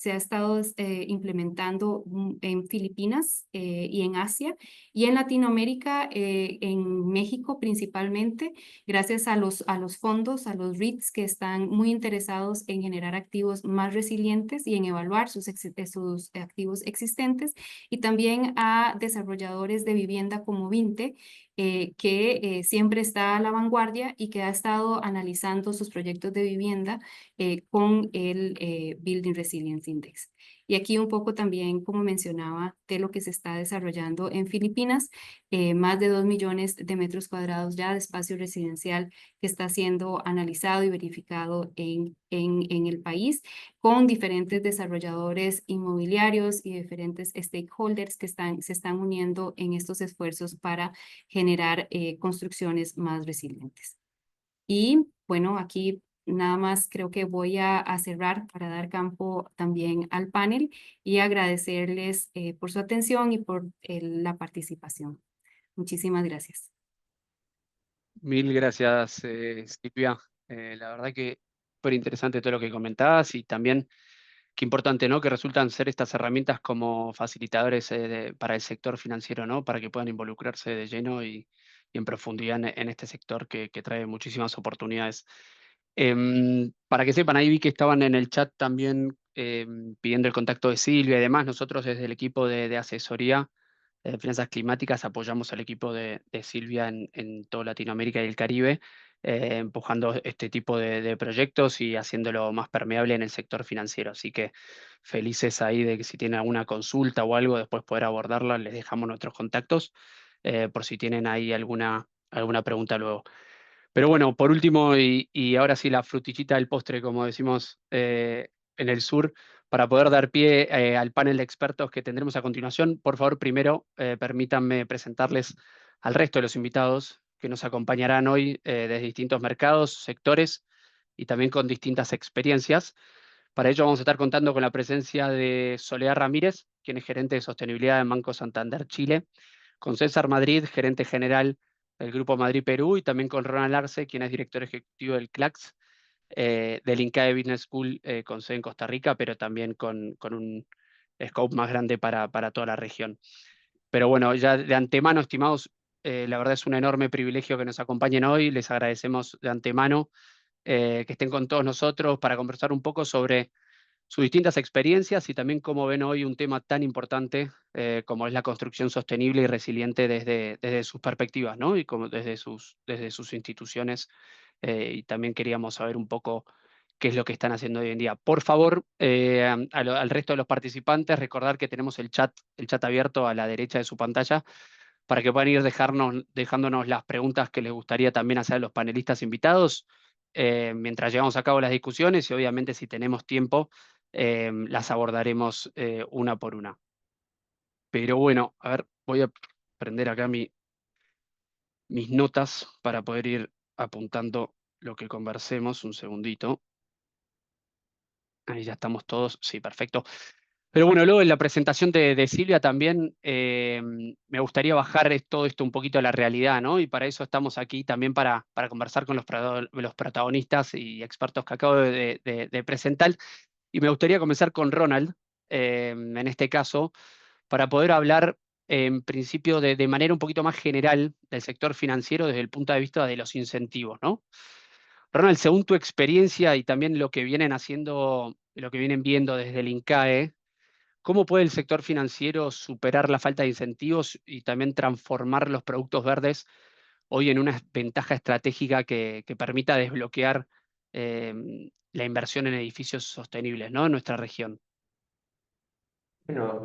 estado implementando en Filipinas y en Asia y en Latinoamérica, en México principalmente, gracias a los fondos, a los REITs que están muy interesados en generar activos más resilientes y en evaluar sus activos existentes, y también a desarrolladores de vivienda como Vinte, que siempre está a la vanguardia y que ha estado analizando sus proyectos de vivienda con el Building Resilience Index. Y aquí un poco también, como mencionaba, de lo que se está desarrollando en Filipinas, más de 2 millones de metros cuadrados ya de espacio residencial que está siendo analizado y verificado en el país, con diferentes desarrolladores inmobiliarios y diferentes stakeholders que se están uniendo en estos esfuerzos para generar construcciones más resilientes. Y bueno, aquí nada más creo que voy a cerrar para dar campo también al panel y agradecerles por su atención y por la participación. Muchísimas gracias. Mil gracias, Silvia. La verdad que súper interesante todo lo que comentabas y también qué importante, ¿no? Que resultan ser estas herramientas como facilitadores para el sector financiero, ¿no? Para que puedan involucrarse de lleno y en profundidad en este sector que trae muchísimas oportunidades. Para que sepan, ahí vi que estaban en el chat también pidiendo el contacto de Silvia y demás. Nosotros desde el equipo de asesoría de finanzas climáticas apoyamos al equipo de Silvia en toda Latinoamérica y el Caribe, empujando este tipo de proyectos y haciéndolo más permeable en el sector financiero. Así que felices ahí de que si tienen alguna consulta o algo, después poder abordarla, les dejamos nuestros contactos por si tienen ahí alguna pregunta luego. Pero bueno, por último, y ahora sí la frutillita del postre, como decimos en el sur, para poder dar pie al panel de expertos que tendremos a continuación, por favor, primero permítanme presentarles al resto de los invitados que nos acompañarán hoy desde distintos mercados, sectores y también con distintas experiencias. Para ello vamos a estar contando con la presencia de Soledad Ramírez, quien es gerente de sostenibilidad en Banco Santander Chile, con César Madrid, gerente general del Grupo Madrid Perú, y también con Ronald Arce, quien es director ejecutivo del CLACS, del INCAE Business School con sede en Costa Rica, pero también con un scope más grande para toda la región. Pero bueno, ya de antemano, estimados, la verdad es un enorme privilegio que nos acompañen hoy. Les agradecemos de antemano que estén con todos nosotros para conversar un poco sobre sus distintas experiencias y también cómo ven hoy un tema tan importante como es la construcción sostenible y resiliente desde sus perspectivas, ¿no? Y como desde sus instituciones. Y también queríamos saber un poco qué es lo que están haciendo hoy en día. Por favor, al resto de los participantes, recordar que tenemos el chat abierto a la derecha de su pantalla para que puedan ir dejándonos las preguntas que les gustaría también hacer a los panelistas invitados mientras llevamos a cabo las discusiones y obviamente si tenemos tiempo las abordaremos una por una. Pero bueno, a ver, voy a prender acá mis notas para poder ir apuntando lo que conversemos. Un segundito. Ahí ya estamos todos. Sí, perfecto. Pero bueno, luego en la presentación de Silvia también me gustaría bajar todo esto un poquito a la realidad, ¿no? Y para eso estamos aquí también para conversar con los protagonistas y expertos que acabo de presentar. Y me gustaría comenzar con Ronald, en este caso, para poder hablar en principio de manera un poquito más general del sector financiero desde el punto de vista de los incentivos, ¿no? Ronald, según tu experiencia y también lo que vienen haciendo, lo que vienen viendo desde el INCAE, ¿cómo puede el sector financiero superar la falta de incentivos y también transformar los productos verdes hoy en una ventaja estratégica que permita desbloquear la inversión en edificios sostenibles, ¿no? En nuestra región? Bueno,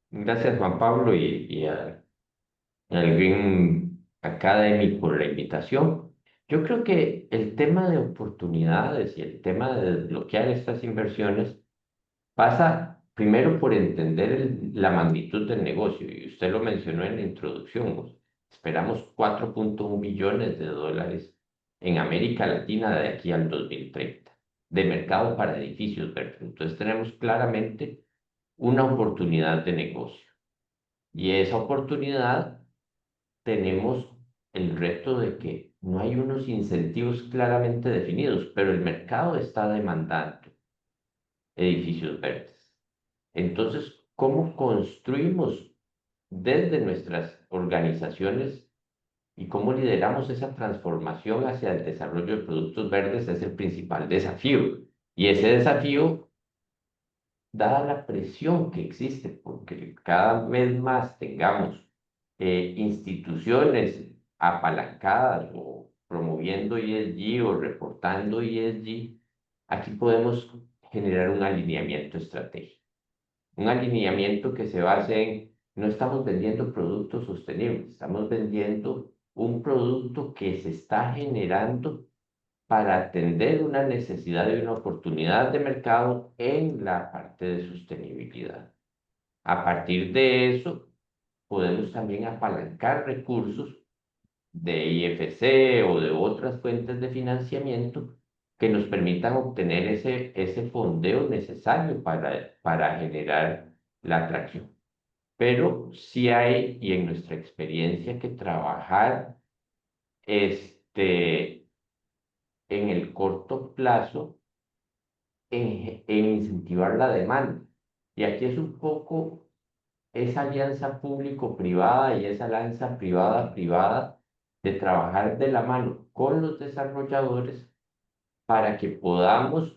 gracias Juan Pablo y al Green Academy por la invitación. Yo creo que el tema de oportunidades y el tema de desbloquear estas inversiones pasa primero por entender la magnitud del negocio, y usted lo mencionó en la introducción. Esperamos 4.1 billones de dólares en América Latina de aquí al 2030 de mercado para edificios verdes. Entonces tenemos claramente una oportunidad de negocio. Y esa oportunidad tenemos el reto de que no hay unos incentivos claramente definidos, pero el mercado está demandando edificios verdes. Entonces, ¿cómo construimos desde nuestras organizaciones y cómo lideramos esa transformación hacia el desarrollo de productos verdes? Es el principal desafío. Y ese desafío, dada la presión que existe, porque cada vez más tengamos instituciones apalancadas o promoviendo ESG o reportando ESG, aquí podemos generar un alineamiento estratégico. un alineamiento que se base en, no estamos vendiendo productos sostenibles, estamos vendiendo un producto que se está generando para atender una necesidad y una oportunidad de mercado en la parte de sostenibilidad. A partir de eso, podemos también apalancar recursos de IFC o de otras fuentes de financiamiento que nos permitan obtener ese fondeo necesario para generar la atracción. Pero sí hay, y en nuestra experiencia, que trabajar en el corto plazo en incentivar la demanda. Y aquí es un poco esa alianza público-privada y esa alianza privada-privada de trabajar de la mano con los desarrolladores para que podamos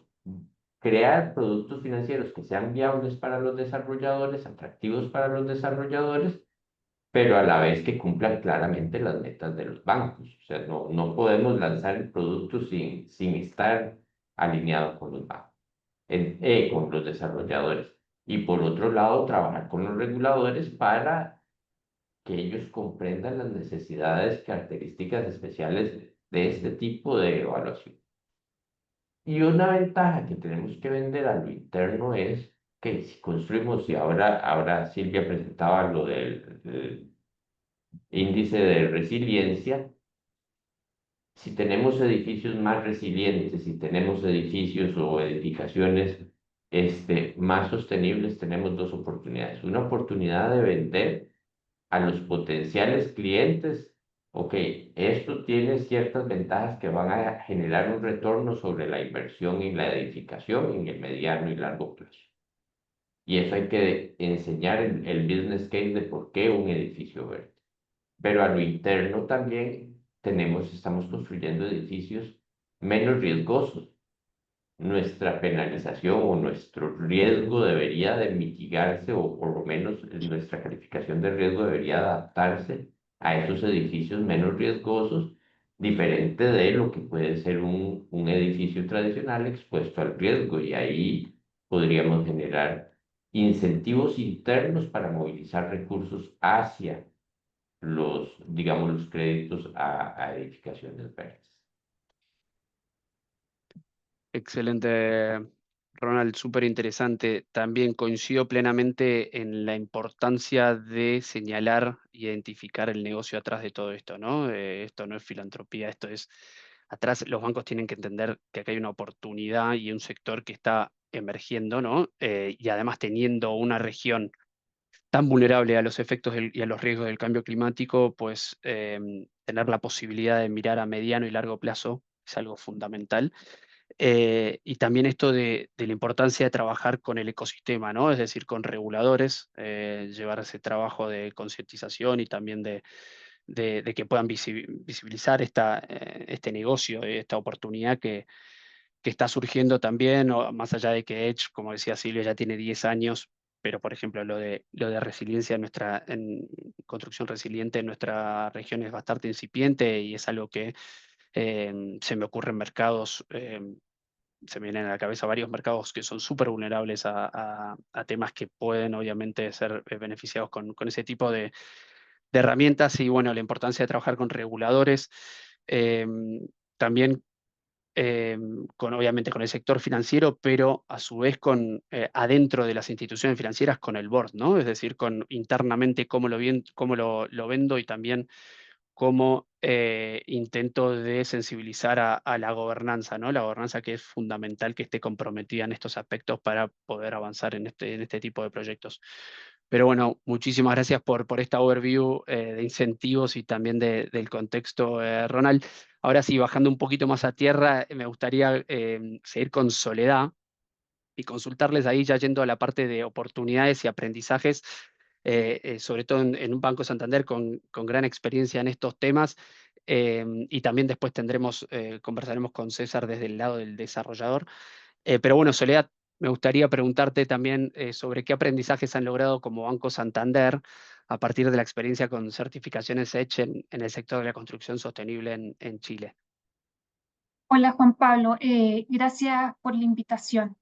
crear productos financieros que sean viables para los desarrolladores, atractivos para los desarrolladores, pero a la vez que cumplan claramente las metas de los bancos. O sea, no podemos lanzar el producto sin estar alineado con los bancos, con los desarrolladores. Y por otro lado, trabajar con los reguladores para que ellos comprendan las necesidades, características especiales de este tipo de evaluación. Y una ventaja que tenemos que vender a lo interno es que si construimos, y ahora Silvia presentaba lo del índice de resiliencia, si tenemos edificios más resilientes, si tenemos edificios o edificaciones más sostenibles, tenemos dos oportunidades. Una oportunidad de vender a los potenciales clientes, ok, esto tiene ciertas ventajas que van a generar un retorno sobre la inversión en la edificación en el mediano y largo plazo. Y eso hay que enseñar el business case de por qué un edificio verde. Pero a lo interno también estamos construyendo edificios menos riesgosos. Nuestra penalización o nuestro riesgo debería de mitigarse, o por lo menos nuestra calificación de riesgo debería adaptarse a esos edificios menos riesgosos, diferente de lo que puede ser un edificio tradicional expuesto al riesgo. Y ahí podríamos generar incentivos internos para movilizar recursos hacia digamos, los créditos a edificaciones verdes. Excelente, Ronald, súper interesante. También coincido plenamente en la importancia de señalar, identificar el negocio atrás de todo esto, ¿no? Esto no es filantropía, esto es, atrás los bancos tienen que entender que acá hay una oportunidad y un sector que está emergiendo, ¿no? Y además teniendo una región tan vulnerable a los efectos y a los riesgos del cambio climático, pues tener la posibilidad de mirar a mediano y largo plazo es algo fundamental. Y también esto de la importancia de trabajar con el ecosistema, ¿no? Es decir, con reguladores, llevar ese trabajo de concientización y también de que puedan visibilizar este negocio, esta oportunidad que está surgiendo también, más allá de que Edge, como decía Silvia, ya tiene 10 años, pero por ejemplo lo de resiliencia en construcción resiliente en nuestra región es bastante incipiente y es algo que se me ocurre en mercados, se me vienen a la cabeza varios mercados que son súper vulnerables a temas que pueden obviamente ser beneficiados con ese tipo de herramientas y bueno, la importancia de trabajar con reguladores. También obviamente con el sector financiero, pero a su vez adentro de las instituciones financieras con el board, ¿no? Es decir, con internamente cómo lo vendo y también cómo intento de sensibilizar a la gobernanza, ¿no? La gobernanza que es fundamental que esté comprometida en estos aspectos para poder avanzar en este tipo de proyectos. Pero bueno, muchísimas gracias por esta overview de incentivos y también del contexto, Ronald. Ahora sí, bajando un poquito más a tierra, me gustaría seguir con Soledad y consultarles ahí, ya yendo a la parte de oportunidades y aprendizajes, sobre todo en un Banco Santander con gran experiencia en estos temas. Y también después conversaremos con César desde el lado del desarrollador. Pero bueno, Soledad, me gustaría preguntarte también sobre qué aprendizajes han logrado como Banco Santander a partir de la experiencia con certificaciones Edge en el sector de la construcción sostenible en Chile. Hola Juan Pablo, gracias por la invitación.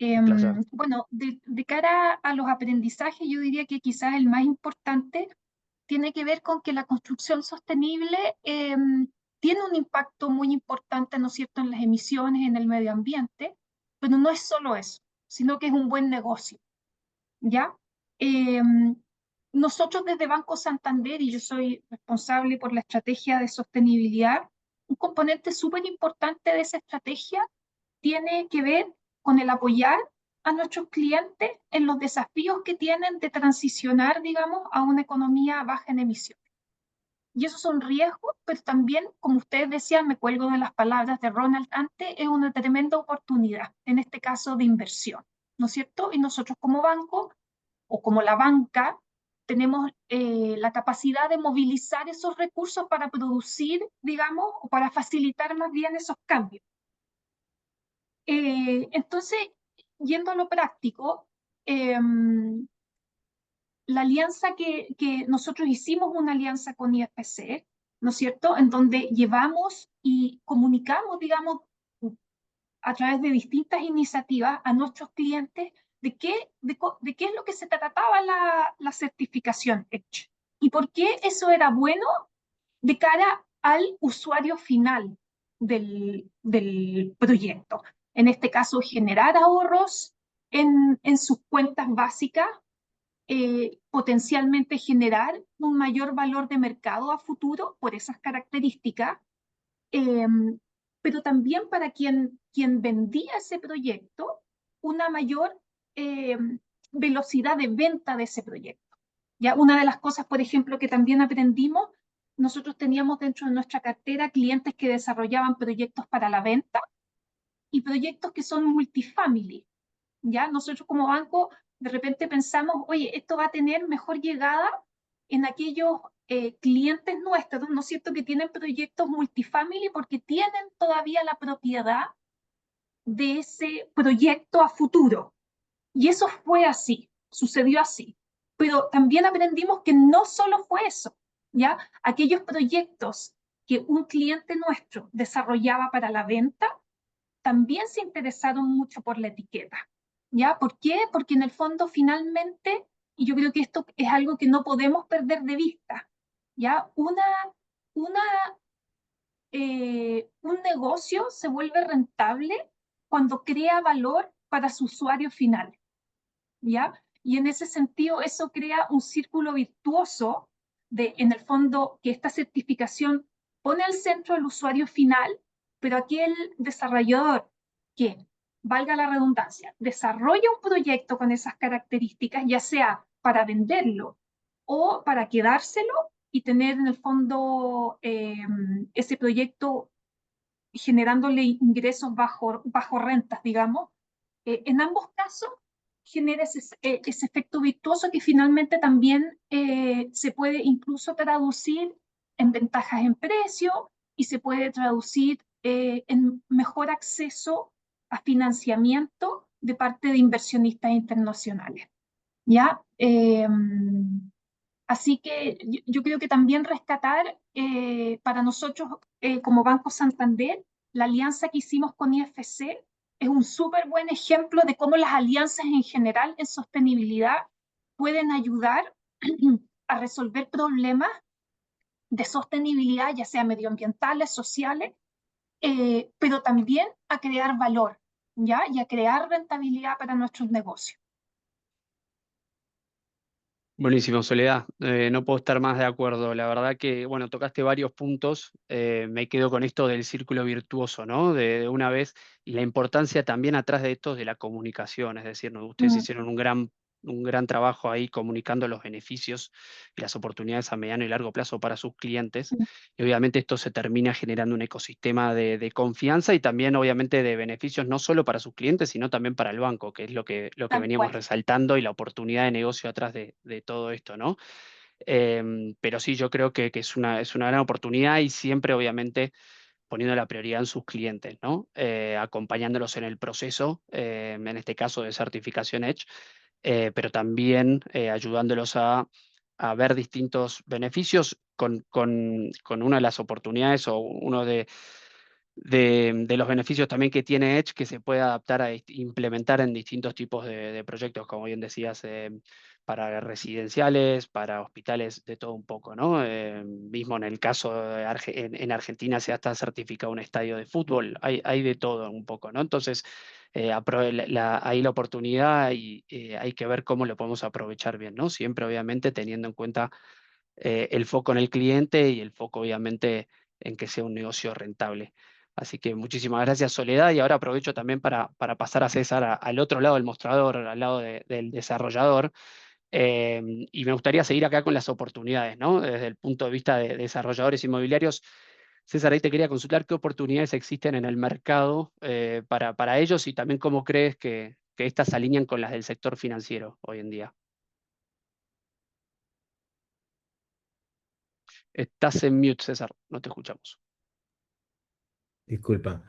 Un placer. Bueno, de cara a los aprendizajes, yo diría que quizás el más importante tiene que ver con que la construcción sostenible tiene un impacto muy importante, ¿no es cierto?, en las emisiones, en el medio ambiente, pero no es solo eso, sino que es un buen negocio, ¿ya? Nosotros desde Banco Santander, y yo soy responsable por la estrategia de sostenibilidad, un componente súper importante de esa estrategia tiene que ver con el apoyar a nuestros clientes en los desafíos que tienen de transicionar, digamos, a una economía baja en emisiones. Y esos son riesgos, pero también, como ustedes decían, me cuelgo de las palabras de Ronald antes, es una tremenda oportunidad, en este caso de inversión, ¿no es cierto? Y nosotros como banco o como la banca tenemos la capacidad de movilizar esos recursos para producir, digamos, o para facilitar más bien esos cambios. Entonces, yendo a lo práctico, la alianza que nosotros hicimos una alianza con IFC, ¿no es cierto?, en donde llevamos y comunicamos, digamos, a través de distintas iniciativas a nuestros clientes de qué es lo que se trataba la certificación EDGE y por qué eso era bueno de cara al usuario final del proyecto. En este caso, generar ahorros en sus cuentas básicas, potencialmente generar un mayor valor de mercado a futuro por esas características, pero también para quien vendía ese proyecto, una mayor velocidad de venta de ese proyecto. ¿Ya? Una de las cosas, por ejemplo, que también aprendimos, nosotros teníamos dentro de nuestra cartera clientes que desarrollaban proyectos para la venta y proyectos que son multifamily. ¿Ya? Nosotros como banco de repente pensamos, oye, esto va a tener mejor llegada en aquellos clientes nuestros, ¿no es cierto?, que tienen proyectos multifamily porque tienen todavía la propiedad de ese proyecto a futuro. Y eso fue así, sucedió así. Pero también aprendimos que no solo fue eso, ¿ya? Aquellos proyectos que un cliente nuestro desarrollaba para la venta, también se interesaron mucho por la etiqueta, ¿ya? ¿Por qué? Porque en el fondo finalmente, y yo creo que esto es algo que no podemos perder de vista, ¿ya? Un negocio se vuelve rentable cuando crea valor para su usuario final, ¿ya? Y en ese sentido eso crea un círculo virtuoso de, en el fondo, que esta certificación pone al centro al usuario final, pero aquel desarrollador que, valga la redundancia, desarrolla un proyecto con esas características, ya sea para venderlo o para quedárselo y tener en el fondo ese proyecto generándole ingresos bajo rentas, digamos, en ambos casos genera ese efecto virtuoso que finalmente también se puede incluso traducir en ventajas en precio y se puede traducir en mejor acceso a financiamiento de parte de inversionistas internacionales. ¿Ya? Así que yo creo que también rescatar para nosotros como Banco Santander, la alianza que hicimos con IFC es un súper buen ejemplo de cómo las alianzas en general en sostenibilidad pueden ayudar a resolver problemas de sostenibilidad, ya sea medioambientales, sociales, pero también a crear valor, ¿ya? Y a crear rentabilidad para nuestros negocios. Buenísimo, Soledad. No puedo estar más de acuerdo. La verdad que, bueno, tocaste varios puntos. Me quedo con esto del círculo virtuoso, ¿no? De una vez, y la importancia también atrás de esto de la comunicación. Es decir, ¿no? Ustedes hicieron un gran trabajo ahí comunicando los beneficios y las oportunidades a mediano y largo plazo para sus clientes. Y obviamente esto se termina generando un ecosistema de confianza y también, obviamente, de beneficios no solo para sus clientes, sino también para el banco, que es lo que Tal veníamos cual. resaltando y la oportunidad de negocio atrás de todo esto, ¿no? Pero sí, yo creo que es una gran oportunidad y siempre, obviamente, poniendo la prioridad en sus clientes, ¿no? Acompañándolos en el proceso, en este caso de certificación EDGE, pero también ayudándolos a ver distintos beneficios con una de las oportunidades o uno de de los beneficios también que tiene Edge, que se puede adaptar a implementar en distintos tipos de proyectos, como bien decías, para residenciales, para hospitales, de todo un poco, ¿no? Mismo en el caso de en Argentina se hasta certificado un estadio de fútbol, hay de todo un poco, ¿no? Entonces, hay la oportunidad y hay que ver cómo lo podemos aprovechar bien, ¿no? Siempre, obviamente, teniendo en cuenta el foco en el cliente y el foco, obviamente, en que sea un negocio rentable. Así que muchísimas gracias, Soledad. Y ahora aprovecho también para pasar a César al otro lado del mostrador, al lado del desarrollador. Y me gustaría seguir acá con las oportunidades, ¿no? Desde el punto de vista de desarrolladores inmobiliarios. César, ahí te quería consultar qué oportunidades existen en el mercado para ellos y también cómo crees que estas se alinean con las del sector financiero hoy en día. Estás en mute, César, no te escuchamos. Disculpa.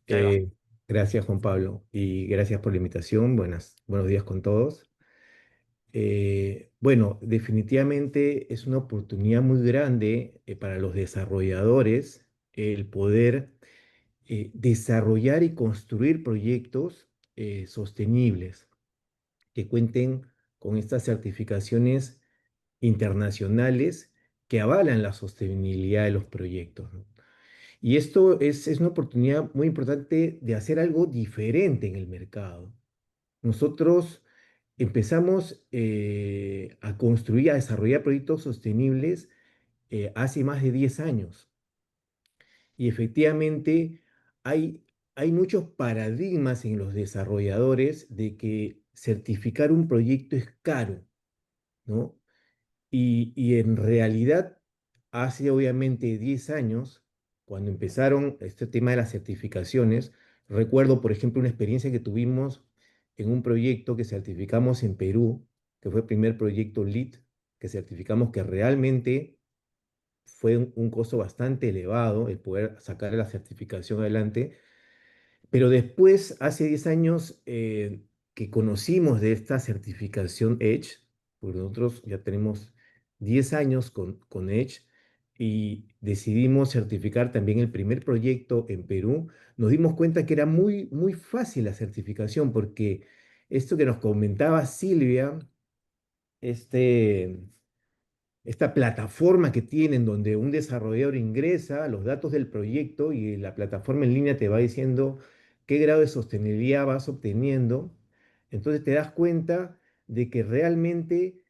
Ahí va. Gracias, Juan Pablo, y gracias por la invitación. Buenos días con todos. Bueno, definitivamente es una oportunidad muy grande para los desarrolladores el poder desarrollar y construir proyectos sostenibles que cuenten con estas certificaciones internacionales que avalan la sostenibilidad de los proyectos, ¿no? Y esto es una oportunidad muy importante de hacer algo diferente en el mercado. Nosotros empezamos a construir, a desarrollar proyectos sostenibles hace más de 10 años. Y efectivamente hay, hay muchos paradigmas en los desarrolladores de que certificar un proyecto es caro, ¿no? Y en realidad, hace obviamente 10 años, cuando empezaron este tema de las certificaciones, recuerdo, por ejemplo, una experiencia que tuvimos en un proyecto que certificamos en Perú, que fue el primer proyecto LEED, que certificamos que realmente fue un costo bastante elevado el poder sacar la certificación adelante, pero después, hace 10 años que conocimos de esta certificación Edge, porque nosotros ya tenemos 10 años con Edge y decidimos certificar también el primer proyecto en Perú, nos dimos cuenta que era muy, muy fácil la certificación, porque esto que nos comentaba Silvia, este, esta plataforma que tienen donde un desarrollador ingresa los datos del proyecto y la plataforma en línea te va diciendo qué grado de sostenibilidad vas obteniendo. Entonces te das cuenta de que realmente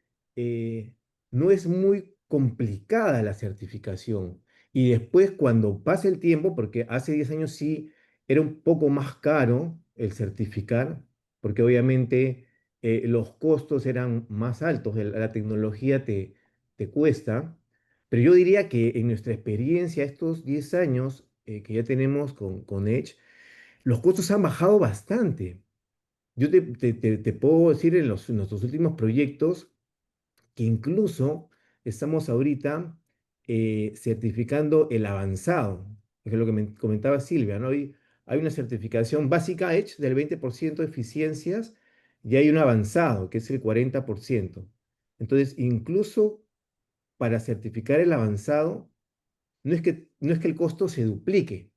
no es muy complicada la certificación. Y después cuando pasa el tiempo, porque hace 10 años sí era un poco más caro el certificar, porque obviamente los costos eran más altos, la tecnología te cuesta, pero yo diría que en nuestra experiencia, estos 10 años que ya tenemos con Edge, los costos han bajado bastante. Yo te puedo decir en nuestros últimos proyectos que incluso estamos ahorita certificando el avanzado, que es lo que me comentaba Silvia, ¿no? Hay una certificación básica Edge del 20% de eficiencias y hay un avanzado, que es el 40%. Entonces, incluso para certificar el avanzado, no es que el costo se duplique.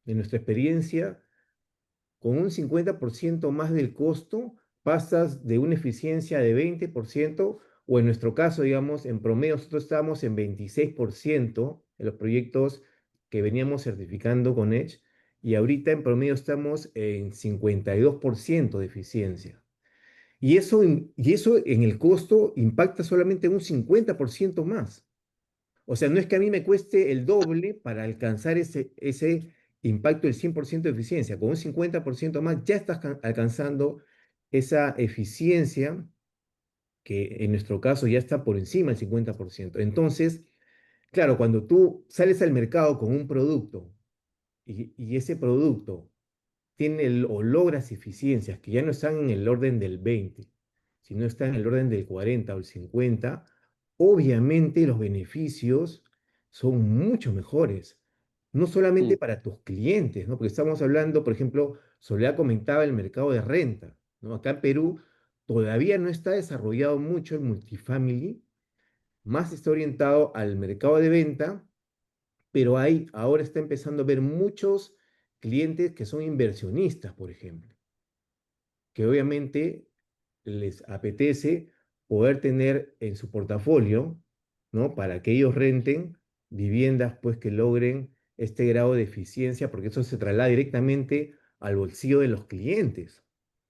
En nuestra experiencia, con un 50% más del costo, pasas de una eficiencia de 20%, o en nuestro caso, digamos, en promedio, nosotros estábamos en 26% en los proyectos que veníamos certificando con Edge, y ahorita en promedio estamos en 52% de eficiencia. Y eso en el costo impacta solamente un 50% más. O sea, no es que a mí me cueste el doble para alcanzar ese impacto del 100% de eficiencia. Con un 50% más ya estás alcanzando esa eficiencia que en nuestro caso ya está por encima del 50%. Entonces, claro, cuando tú sales al mercado con un producto y ese producto o logras eficiencias que ya no están en el orden del 20, sino están en el orden del 40 o el 50, obviamente los beneficios son mucho mejores. No solamente Mm, para tus clientes, ¿no? Porque estamos hablando, por ejemplo, Soledad comentaba el mercado de renta, ¿no? Acá en Perú todavía no está desarrollado mucho el multifamily, más está orientado al mercado de venta, pero ahora está empezando a ver muchos clientes que son inversionistas, por ejemplo, que obviamente les apetece poder tener en su portafolio, ¿no? Para que ellos renten viviendas, pues, que logren este grado de eficiencia, porque eso se traslada directamente al bolsillo de los clientes.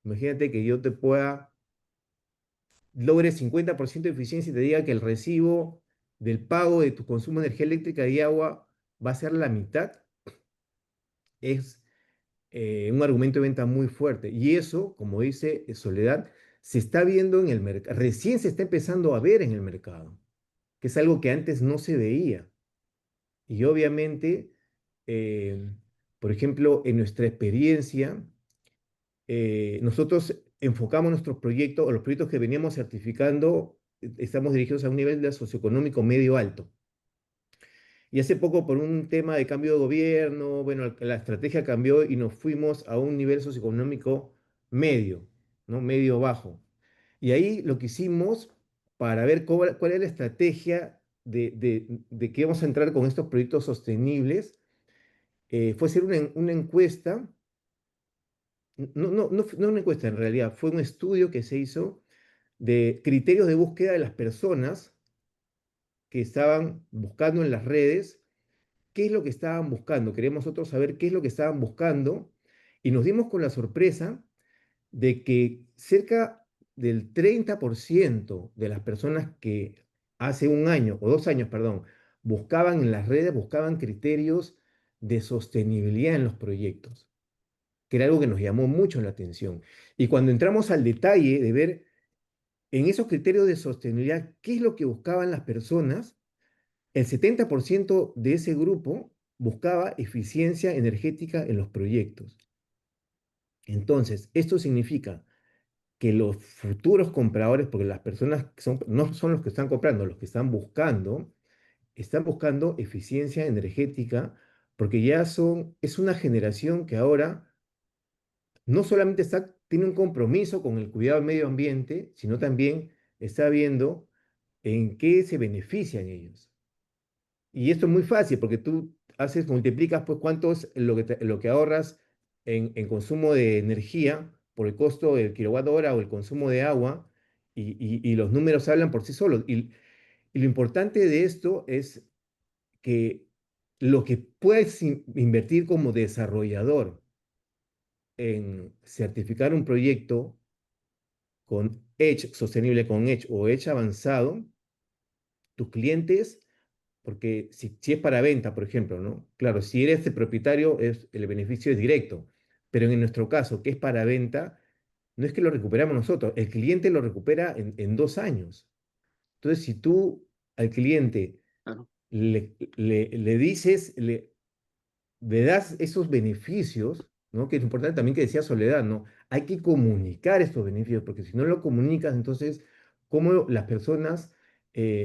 Imagínate que yo te logre 50% de eficiencia y te diga que el recibo del pago de tu consumo de energía eléctrica y agua va a ser la mitad. Es un argumento de venta muy fuerte. Y eso, como dice Soledad, se está viendo en el mercado, recién se está empezando a ver en el mercado, que es algo que antes no se veía. Y obviamente, eh, por ejemplo, en nuestra experiencia, nosotros enfocamos nuestros proyectos, o los proyectos que veníamos certificando, estamos dirigidos a un nivel de socioeconómico medio alto. Y hace poco, por un tema de cambio de gobierno, bueno, la estrategia cambió y nos fuimos a un nivel socioeconómico medio, ¿no? Medio bajo. Y ahí lo que hicimos para ver cuál es la estrategia de que vamos a entrar con estos proyectos sostenibles, fue hacer una encuesta, no una encuesta en realidad, fue un estudio que se hizo de criterios de búsqueda de las personas que estaban buscando en las redes qué es lo que estaban buscando. Queremos nosotros saber qué es lo que estaban buscando y nos dimos con la sorpresa de que cerca del 30% de las personas que hace un año o 2 años, perdón, buscaban en las redes, buscaban criterios de sostenibilidad en los proyectos, que era algo que nos llamó mucho la atención. Y cuando entramos al detalle de ver en esos criterios de sostenibilidad qué es lo que buscaban las personas, el 70% de ese grupo buscaba eficiencia energética en los proyectos. Entonces, esto significa que los futuros compradores, porque las personas que no son los que están comprando, los que están buscando eficiencia energética, porque es una generación que ahora no solamente tiene un compromiso con el cuidado del medio ambiente, sino también está viendo en qué se benefician ellos. Y esto es muy fácil porque tú multiplicas pues cuánto es lo que ahorras en consumo de energía por el costo del kilowatt hora o el consumo de agua y los números hablan por sí solos. Y lo importante de esto es que lo que puedes invertir como desarrollador en certificar un proyecto con Edge sostenible, con Edge o Edge avanzado, tus clientes. Porque si es para venta, por ejemplo, ¿no? Claro, si eres el propietario, el beneficio es directo. Pero en nuestro caso, que es para venta, no es que lo recuperamos nosotros, el cliente lo recupera en 2 años. Entonces, si tú al cliente Claro. le dices, le das esos beneficios, ¿no? Que es importante también que decía Soledad, ¿no? Hay que comunicar estos beneficios, porque si no lo comunicas, entonces, ¿cómo las personas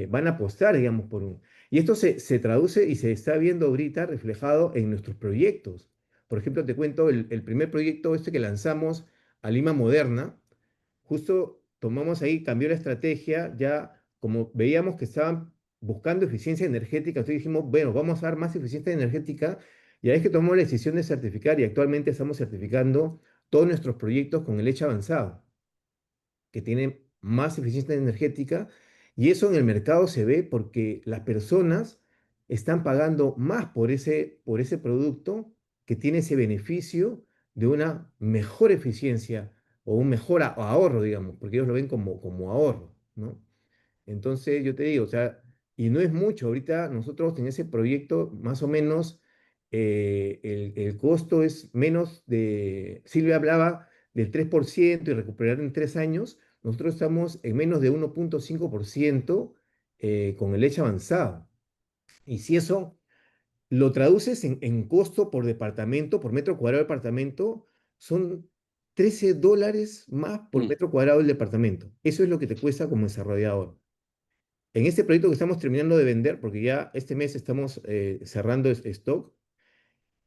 van a apostar, digamos, por un... Y esto se traduce y se está viendo ahorita reflejado en nuestros proyectos. Por ejemplo, te cuento el primer proyecto este que lanzamos a Lima Moderna, justo tomamos ahí, cambió la estrategia, ya como veíamos que estaban buscando eficiencia energética, entonces dijimos, bueno, vamos a dar más eficiencia energética, y ahí es que tomamos la decisión de certificar y actualmente estamos certificando todos nuestros proyectos con el leche avanzado, que tiene más eficiencia energética, y eso en el mercado se ve porque las personas están pagando más por ese producto que tiene ese beneficio de una mejor eficiencia o un mejor ahorro, digamos, porque ellos lo ven como ahorro, ¿no? Entonces yo te digo, o sea, y no es mucho, ahorita nosotros en ese proyecto más o menos el costo es menos Silvia hablaba del 3% y recuperar en 3 años, nosotros estamos en menos de 1,5% con el leche avanzado. Y si eso lo traduces en costo por departamento, por metro cuadrado de departamento, son $13 más por Mm. metro cuadrado del departamento. Eso es lo que te cuesta como desarrollador. En este proyecto que estamos terminando de vender, porque ya este mes estamos cerrando stock,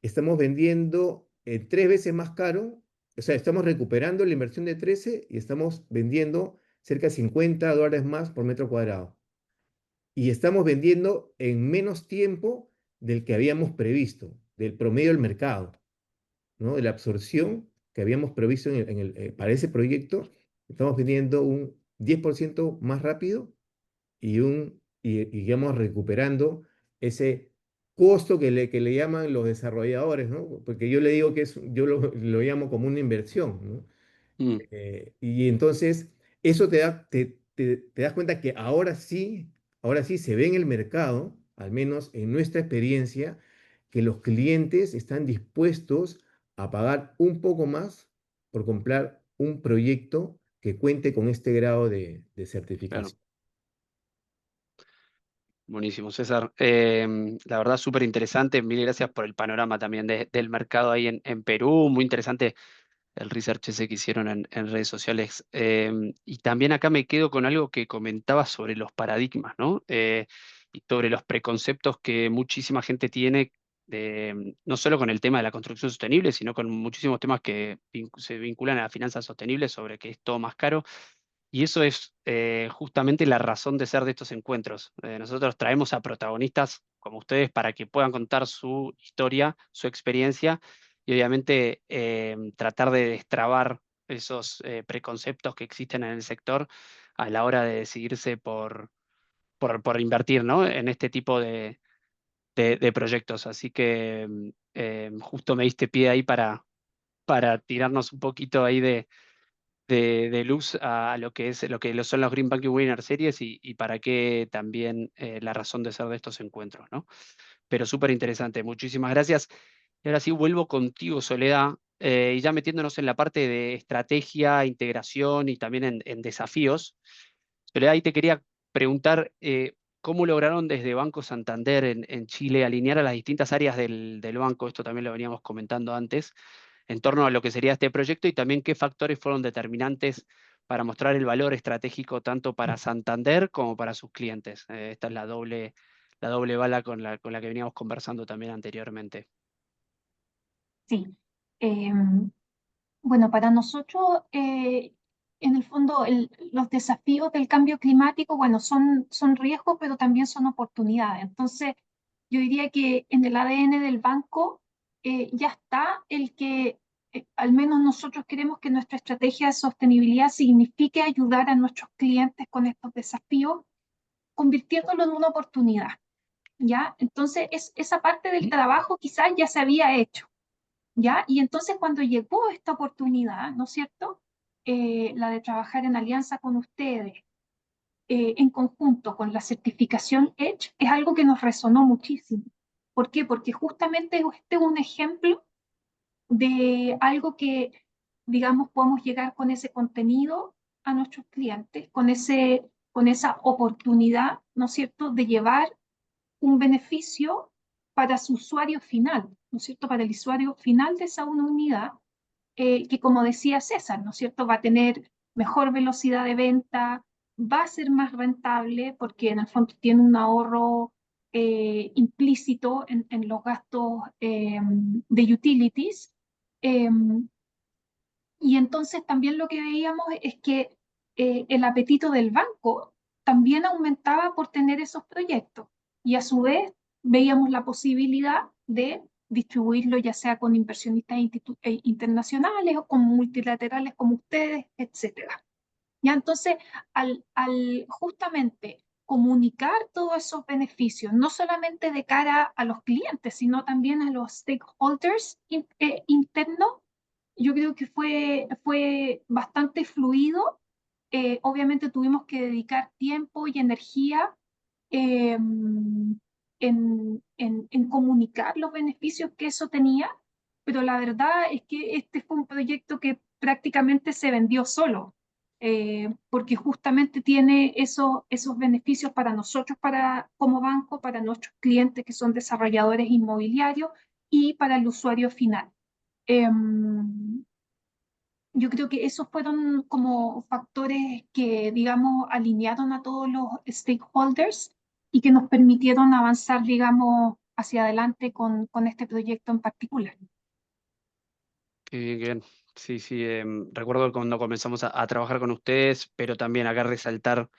estamos vendiendo 3 veces más caro, o sea, estamos recuperando la inversión de 13 y estamos vendiendo cerca de $50 más por metro cuadrado. Y estamos vendiendo en menos tiempo del que habíamos previsto, del promedio del mercado, ¿no? De la absorción que habíamos previsto para ese proyecto, estamos pidiendo un 10% más rápido y digamos, recuperando ese costo que le llaman los desarrolladores, ¿no? Porque yo le digo que yo lo llamo como una inversión, ¿no? Mm, Y entonces eso te das cuenta que ahora sí se ve en el mercado, al menos en nuestra experiencia, que los clientes están dispuestos a pagar un poco más por comprar un proyecto que cuente con este grado de claro. certificación. Buenísimo, César. La verdad, súper interesante. Mil gracias por el panorama también del mercado ahí en Perú. Muy interesante el research ese que hicieron en redes sociales. Y también acá me quedo con algo que comentabas sobre los paradigmas, ¿no? Y sobre los preconceptos que muchísima gente tiene, no solo con el tema de la construcción sostenible, sino con muchísimos temas que se vinculan a las finanzas sostenibles, sobre que es todo más caro. Y eso es justamente la razón de ser de estos encuentros. Nosotros traemos a protagonistas como ustedes para que puedan contar su historia, su experiencia y obviamente tratar de destrabar esos preconceptos que existen en el sector a la hora de decidirse por invertir, ¿no? En este tipo de proyectos. Así que justo me diste pie ahí para tirarnos un poquito ahí de luz a lo que son los Green Banking Winner Series y para qué también la razón de ser de estos encuentros, ¿no? Pero súper interesante, muchísimas gracias. Y ahora sí vuelvo contigo, Soledad, y ya metiéndonos en la parte de estrategia, integración y también en desafíos. Soledad, ahí te quería preguntar, ¿cómo lograron desde Banco Santander en Chile alinear a las distintas áreas del banco? Esto también lo veníamos comentando antes en torno a lo que sería este proyecto y también qué factores fueron determinantes para mostrar el valor estratégico tanto para Santander como para sus clientes. Esta es la doble bala con la que veníamos conversando también anteriormente. Sí. Bueno, para nosotros, en el fondo, los desafíos del cambio climático, bueno, son riesgos, pero también son oportunidades. Entonces, yo diría que en el ADN del banco ya está el que, al menos nosotros queremos que nuestra estrategia de sostenibilidad signifique ayudar a nuestros clientes con estos desafíos, convirtiéndolo en una oportunidad, ¿ya? Entonces, esa parte del trabajo quizás ya se había hecho. ¿Ya? Y entonces cuando llegó esta oportunidad, ¿no es cierto? La de trabajar en alianza con ustedes, en conjunto con la certificación Edge, es algo que nos resonó muchísimo. ¿Por qué? Porque justamente este es un ejemplo de algo que, digamos, podemos llegar con ese contenido a nuestros clientes, con esa oportunidad, ¿no es cierto?, de llevar un beneficio para su usuario final, ¿no es cierto?, para el usuario final de esa unidad, que como decía César, ¿no es cierto?, va a tener mejor velocidad de venta, va a ser más rentable porque en el fondo tiene un ahorro implícito en los gastos de utilities. Eh, y entonces también lo que veíamos es que el apetito del banco también aumentaba por tener esos proyectos. Y a su vez veíamos la posibilidad de distribuirlo ya sea con inversionistas internacionales o con multilaterales como ustedes, etcétera. Ya entonces, al justamente comunicar todos esos beneficios, no solamente de cara a los clientes, sino también a los stakeholders internos, yo creo que fue bastante fluido. Obviamente tuvimos que dedicar tiempo y energía eh, en comunicar los beneficios que eso tenía, pero la verdad es que este fue un proyecto que prácticamente se vendió solo, porque justamente tiene esos beneficios para nosotros como banco, para nuestros clientes que son desarrolladores inmobiliarios y para el usuario final. Yo creo que esos fueron como factores que, digamos, alinearon a todos los stakeholders y que nos permitieron avanzar, digamos, hacia adelante con este proyecto en particular. Qué bien, qué bien. Sí, sí, recuerdo cuando comenzamos a trabajar con ustedes, pero también acá resaltar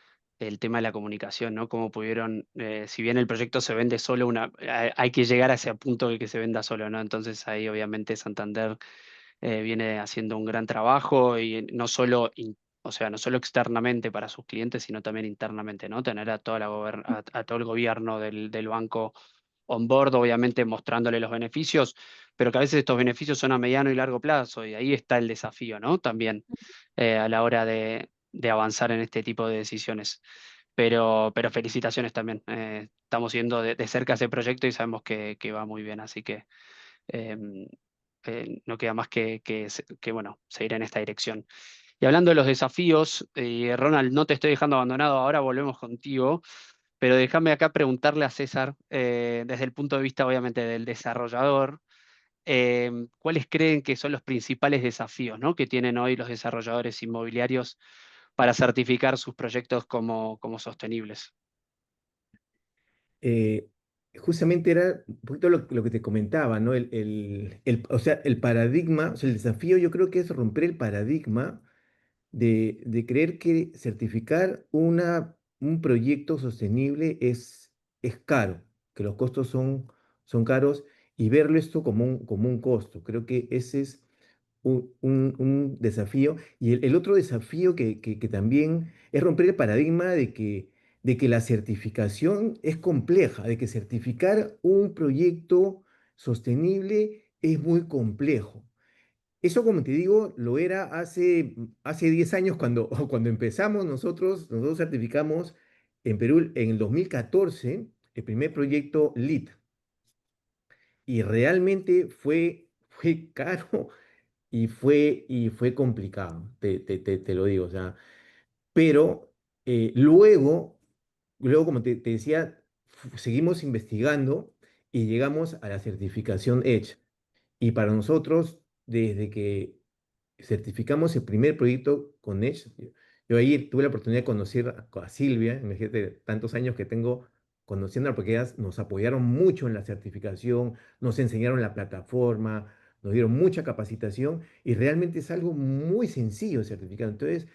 el tema de la comunicación, ¿no? Cómo pudieron, si bien el proyecto se vende solo, hay que llegar a ese punto de que se venda solo, ¿no? Entonces ahí obviamente Santander viene haciendo un gran trabajo y no solo, o sea, no solo externamente para sus clientes, sino también internamente, ¿no? Tener a, a todo el gobierno del banco on board, obviamente mostrándole los beneficios, pero que a veces estos beneficios son a mediano y largo plazo, y ahí está el desafío, ¿no? También a la hora de avanzar en este tipo de decisiones. Pero felicitaciones también. Estamos yendo de cerca ese proyecto y sabemos que va muy bien, así que em, no queda más bueno, seguir en esta dirección. Y hablando de los desafíos, Ronald, no te estoy dejando abandonado, ahora volvemos contigo, pero déjame acá preguntarle a César, desde el punto de vista obviamente del desarrollador, ¿cuáles creen que son los principales desafíos, ¿no?, que tienen hoy los desarrolladores inmobiliarios para certificar sus proyectos como sostenibles? Eh, Justamente era un poquito lo que te comentaba, ¿no? O sea, el paradigma, o sea, el desafío yo creo que es romper el paradigma de creer que certificar un proyecto sostenible es caro, que los costos son caros y verlo esto como un costo. Creo que ese es un desafío. Y el otro desafío que también es romper el paradigma de que la certificación es compleja, de que certificar un proyecto sostenible es muy complejo. Eso, como te digo, lo era hace 10 años cuando empezamos nosotros certificamos en Perú en el 2014 el primer proyecto LEED y realmente fue caro y fue complicado, te lo digo, o sea, pero luego, como te decía, seguimos investigando y llegamos a la certificación Edge. Y para nosotros, desde que certificamos el primer proyecto con Edge, yo ahí tuve la oportunidad de conocer a Silvia, imagínate tantos años que tengo conociéndola, porque ellas nos apoyaron mucho en la certificación, nos enseñaron la plataforma, nos dieron mucha capacitación y realmente es algo muy sencillo de certificar. Entonces,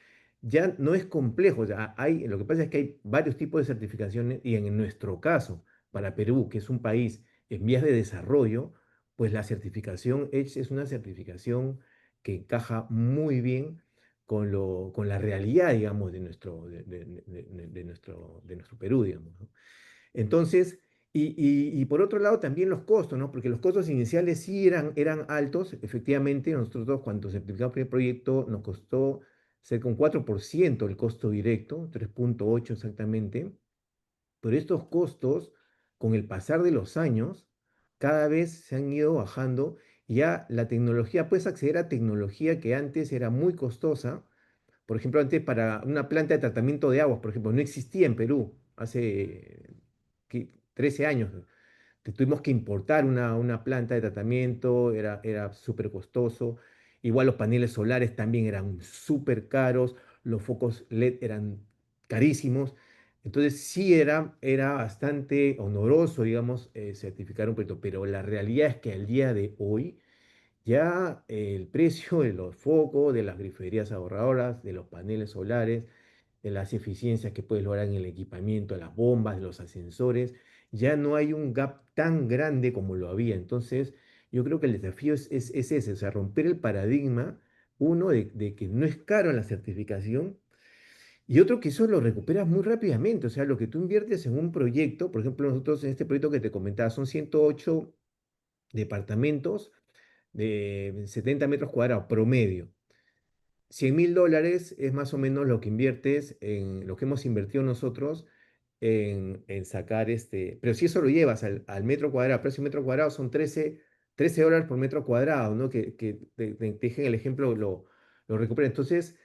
ya no es complejo, lo que pasa es que hay varios tipos de certificaciones y en nuestro caso, para Perú, que es un país en vías de desarrollo, pues la certificación Edge es una certificación que encaja muy bien con la realidad, digamos, de nuestro Perú, digamos, ¿no? Entonces, y por otro lado también los costos, ¿no? Porque los costos iniciales sí eran altos, efectivamente, nosotros cuando certificamos el primer proyecto nos costó cerca de un 4% el costo directo, 3,8 exactamente, pero estos costos, con el pasar de los años, cada vez se han ido bajando y ya la tecnología, puedes acceder a tecnología que antes era muy costosa. Por ejemplo, antes para una planta de tratamiento de aguas, por ejemplo, no existía en Perú hace 13 años. Tuvimos que importar una planta de tratamiento, era súper costoso. Igual los paneles solares también eran súper caros, los focos LED eran carísimos. Entonces sí era bastante honoroso, digamos, certificar un proyecto, pero la realidad es que al día de hoy ya el precio de los focos, de las griferías ahorradoras, de los paneles solares, de las eficiencias que puedes lograr en el equipamiento, de las bombas, de los ascensores, ya no hay un gap tan grande como lo había. Entonces, yo creo que el desafío es ese, o sea, romper el paradigma, uno, de que no es caro la certificación, y otro que eso lo recuperas muy rápidamente. O sea, lo que tú inviertes en un proyecto, por ejemplo, nosotros en este proyecto que te comentaba, son 108 departamentos de 70 metros cuadrados promedio. $100,000 es más o menos lo que inviertes en lo que hemos invertido nosotros en sacar pero si eso lo llevas al metro cuadrado, precio metro cuadrado son $13 por metro cuadrado, ¿no? Que te dejen el ejemplo, lo recupera. Entonces,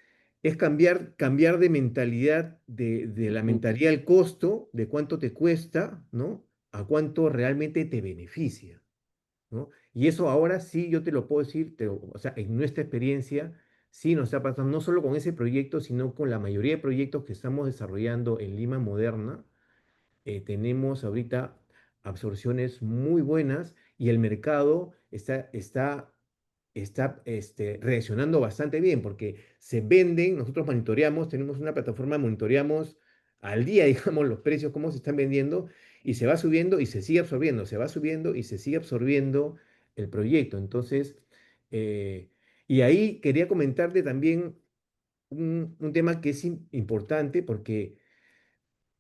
es cambiar de mentalidad, de la Ujú. mentalidad del costo, de cuánto te cuesta, ¿no? A cuánto realmente te beneficia, ¿no? Y eso ahora sí yo te lo puedo decir, o sea, en nuestra experiencia, sí nos está pasando, no solo con ese proyecto, sino con la mayoría de proyectos que estamos desarrollando en Lima Moderna. Tenemos ahorita absorciones muy buenas y el mercado está reaccionando bastante bien porque se venden, nosotros monitoreamos, tenemos una plataforma, monitoreamos al día, digamos, los precios, cómo se están vendiendo, y se va subiendo y se sigue absorbiendo, se va subiendo y se sigue absorbiendo el proyecto. Entonces, eh, y ahí quería comentarte también un tema que es importante porque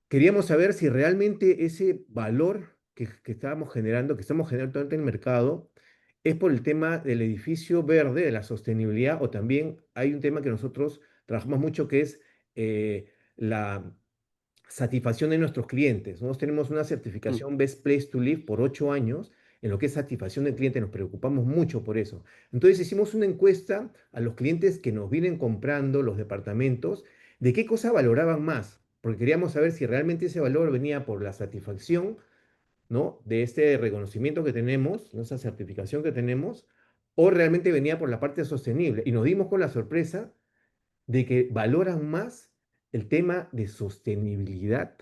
queríamos saber si realmente ese valor que estábamos generando, que estamos generando en el mercado, es por el tema del edificio verde, de la sostenibilidad, o también hay un tema que nosotros trabajamos mucho que es la satisfacción de nuestros clientes. Nosotros tenemos una Mm, certificación Best Place to Live por 8 años en lo que es satisfacción del cliente, nos preocupamos mucho por eso. Entonces hicimos una encuesta a los clientes que nos vienen comprando los departamentos de qué cosa valoraban más, porque queríamos saber si realmente ese valor venía por la satisfacción, ¿no? De este reconocimiento que tenemos, ¿no? Esa certificación que tenemos, o realmente venía por la parte sostenible. Y nos dimos con la sorpresa de que valoran más el tema de sostenibilidad,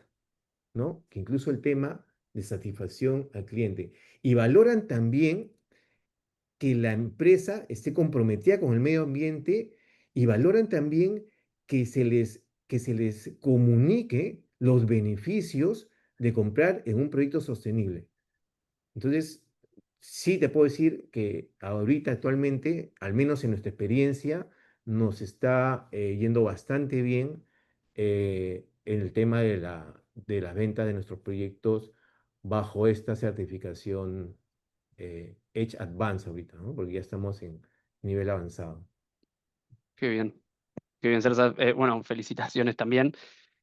¿no? Que incluso el tema de satisfacción al cliente. Y valoran también que la empresa esté comprometida con el medio ambiente y valoran también que se les comunique los beneficios de comprar en un proyecto sostenible. Entonces, sí te puedo decir que ahorita actualmente, al menos en nuestra experiencia, nos está yendo bastante bien en el tema de la venta de nuestros proyectos bajo esta certificación Edge Advance ahorita, ¿no? Porque ya estamos en nivel avanzado. qué bien. Qué bien, Celsa. Bueno, felicitaciones también.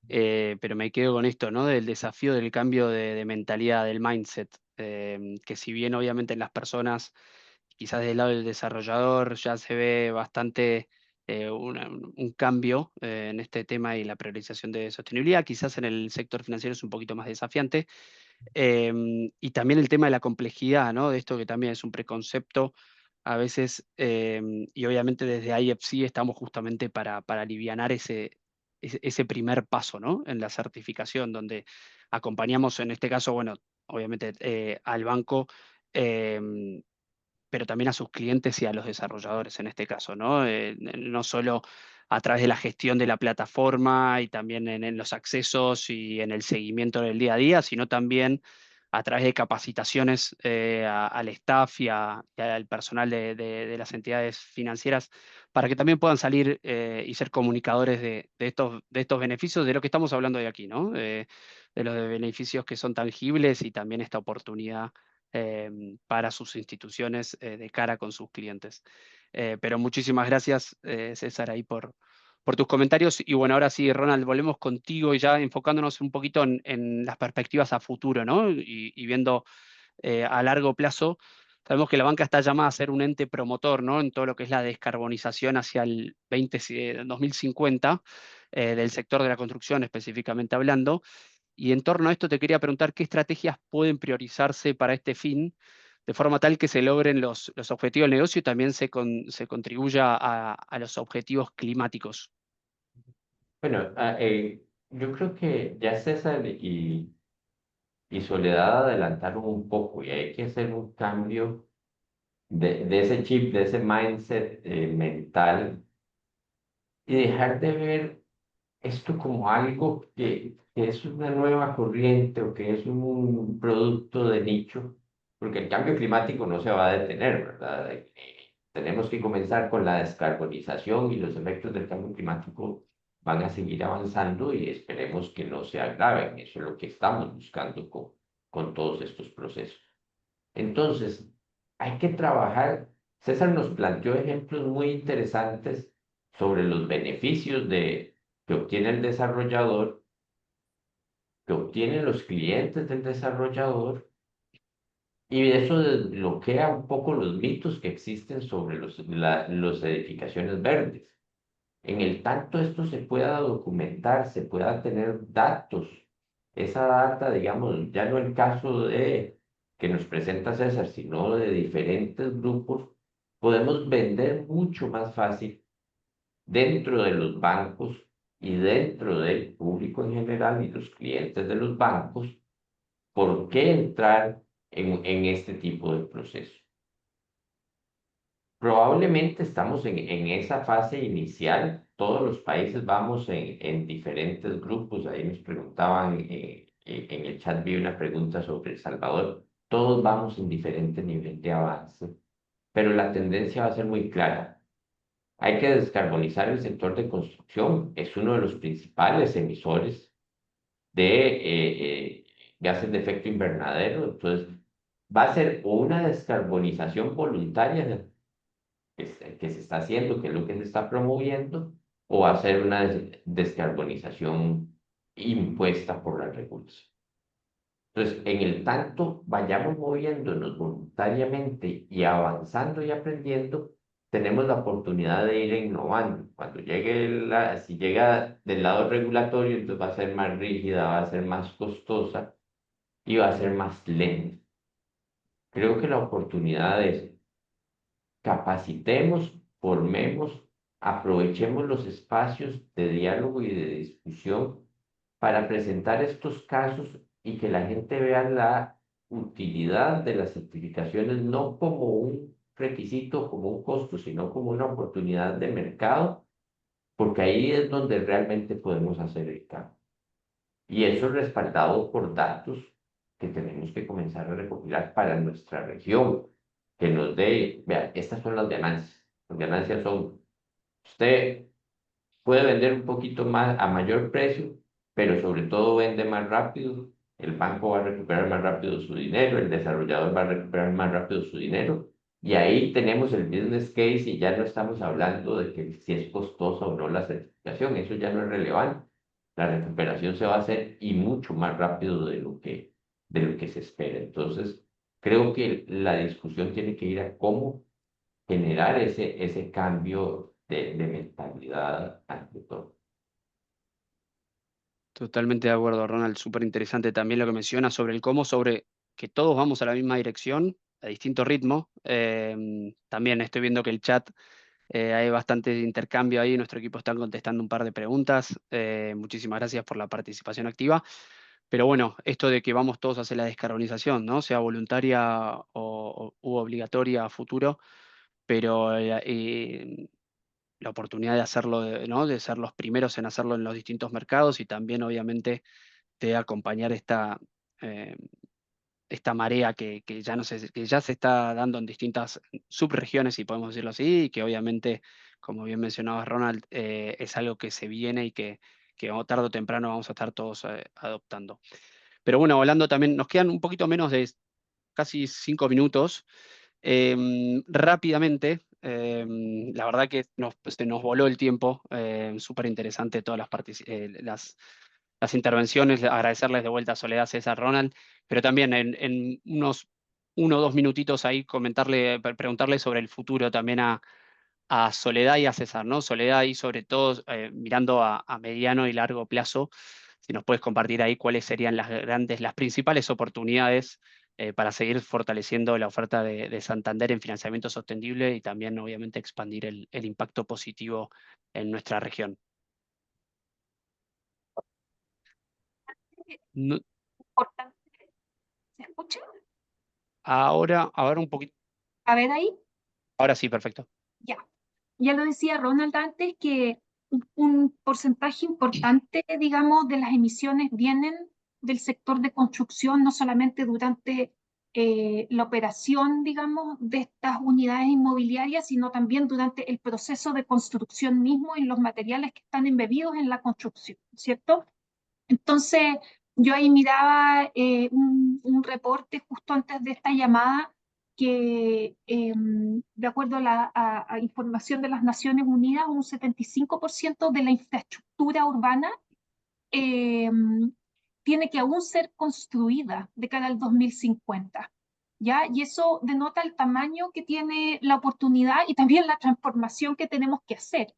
Pero me quedo con esto, ¿no? Del desafío del cambio de mentalidad, del mindset, que si bien obviamente en las personas, quizás del lado del desarrollador ya se ve bastante un cambio en este tema y la priorización de sostenibilidad, quizás en el sector financiero es un poquito más desafiante. Y también el tema de la complejidad, ¿no? De esto que también es un preconcepto a veces, y obviamente desde IFC estamos justamente para alivianar ese primer paso, ¿no? En la certificación, donde acompañamos, en este caso, bueno, obviamente al banco, em, pero también a sus clientes y a los desarrolladores en este caso, ¿no? No solo a través de la gestión de la plataforma y también en los accesos y en el seguimiento del día a día, sino también a través de capacitaciones al staff y al personal de las entidades financieras para que también puedan salir y ser comunicadores de estos beneficios, de lo que estamos hablando de aquí, ¿no? De los beneficios que son tangibles y también esta oportunidad para sus instituciones de cara con sus clientes. Pero muchísimas gracias, César, ahí por tus comentarios. Y bueno, ahora sí, Ronald, volvemos contigo y ya enfocándonos un poquito en las perspectivas a futuro, ¿no? Y viendo a largo plazo. Sabemos que la banca está llamada a ser un ente promotor, ¿no? En todo lo que es la descarbonización hacia el 2050 del sector de la construcción, específicamente hablando. Y en torno a esto te quería preguntar qué estrategias pueden priorizarse para este fin, de forma tal que se logren los objetivos del negocio y también se contribuya a los objetivos climáticos. Bueno, yo creo que ya César y Soledad adelantaron un poco y hay que hacer un cambio de ese chip, de ese mindset mental y dejar de ver esto como algo que es una nueva corriente o que es un producto de nicho, porque el cambio climático no se va a detener, ¿verdad? Tenemos que comenzar con la descarbonización y los efectos del cambio climático van a seguir avanzando y esperemos que no se agraven. Eso es lo que estamos buscando con todos estos procesos. Entonces, hay que trabajar. César nos planteó ejemplos muy interesantes sobre los beneficios que obtiene el desarrollador, que obtienen los clientes del desarrollador, y eso desbloquea un poco los mitos que existen sobre las edificaciones verdes. En el tanto esto se pueda documentar, se pueda tener datos, esa data, digamos, ya no el caso de que nos presenta César, sino de diferentes grupos, podemos vender mucho más fácil dentro de los bancos y dentro del público en general y los clientes de los bancos, por qué entrar en este tipo de proceso. Probablemente estamos en esa fase inicial. Todos los países vamos en diferentes grupos. Ahí nos preguntaban, en el chat vi una pregunta sobre El Salvador. Todos vamos en diferente nivel de avance, pero la tendencia va a ser muy clara. Hay que descarbonizar el sector de construcción. Es uno de los principales emisores de gases de efecto invernadero. Entonces, va a ser o una descarbonización voluntaria que se está haciendo, que es lo que se está promoviendo, o hacer una descarbonización impuesta por la regulación. Entonces, en el tanto vayamos moviéndonos voluntariamente y avanzando y aprendiendo, tenemos la oportunidad de ir innovando. Cuando llegue si llega del lado regulatorio, entonces va a ser más rígida, va a ser más costosa y va a ser más lenta. Creo que la oportunidad es capacitemos, formemos, aprovechemos los espacios de diálogo y de discusión para presentar estos casos y que la gente vea la utilidad de las certificaciones no como un requisito, como un costo, sino como una oportunidad de mercado, porque ahí es donde realmente podemos hacer el cambio. Y eso respaldado por datos que tenemos que comenzar a recopilar para nuestra región, que nos dé, vea, estas son las ganancias. Las ganancias son, usted puede vender un poquito más a mayor precio, pero sobre todo vende más rápido, el banco va a recuperar más rápido su dinero, el desarrollador va a recuperar más rápido su dinero, y ahí tenemos el business case y ya no estamos hablando de que si es costosa o no la certificación, eso ya no es relevante. La recuperación se va a hacer y mucho más rápido de lo que se espera. Entonces, creo que la discusión tiene que ir a cómo generar ese cambio de mentalidad ante todo. Totalmente de acuerdo, Ronald. Súper interesante también lo que menciona sobre el cómo, sobre que todos vamos a la misma dirección, a distinto ritmo. También estoy viendo que el chat, hay bastante intercambio ahí. Nuestro equipo está contestando un par de preguntas. Muchísimas gracias por la participación activa. Pero bueno, esto de que vamos todos hacia la descarbonización, ¿no? Sea voluntaria u obligatoria a futuro, pero la oportunidad de hacerlo, ¿no? De ser los primeros en hacerlo en los distintos mercados y también, obviamente, de acompañar eh, esta marea que ya, no se, que ya se está dando en distintas subregiones, si podemos decirlo así, y que obviamente, como bien mencionaba Ronald, es algo que se viene y que tarde o temprano vamos a estar todos adoptando. Pero bueno, hablando también, nos quedan un poquito menos de casi 5 minutos. Rápidamente, la verdad que se nos voló el tiempo, súper interesante todas las intervenciones, agradecerles de vuelta a Soledad, César, Ronald, pero también en unos 1 o 2 minutitos ahí preguntarle sobre el futuro también a Soledad y a César, ¿no? Soledad y sobre todo mirando a mediano y largo plazo, si nos puedes compartir ahí cuáles serían las principales oportunidades para seguir fortaleciendo la oferta de Santander en financiamiento sostenible y también obviamente expandir el impacto positivo en nuestra región. No- Importante. ¿Se escucha? ahora un poquito, A ver ahí. ahora sí, perfecto. Ya. Ya lo decía Ronald antes que un porcentaje importante, digamos, de las emisiones vienen del sector de construcción, no solamente durante la operación, digamos, de estas unidades inmobiliarias, sino también durante el proceso de construcción mismo y los materiales que están embebidos en la construcción, ¿cierto? Entonces, yo ahí miraba un reporte justo antes de esta llamada que, de acuerdo a información de las Naciones Unidas, un 75% de la infraestructura urbana tiene que aún ser construida de cara al 2050. ¿Ya? Y eso denota el tamaño que tiene la oportunidad y también la transformación que tenemos que hacer.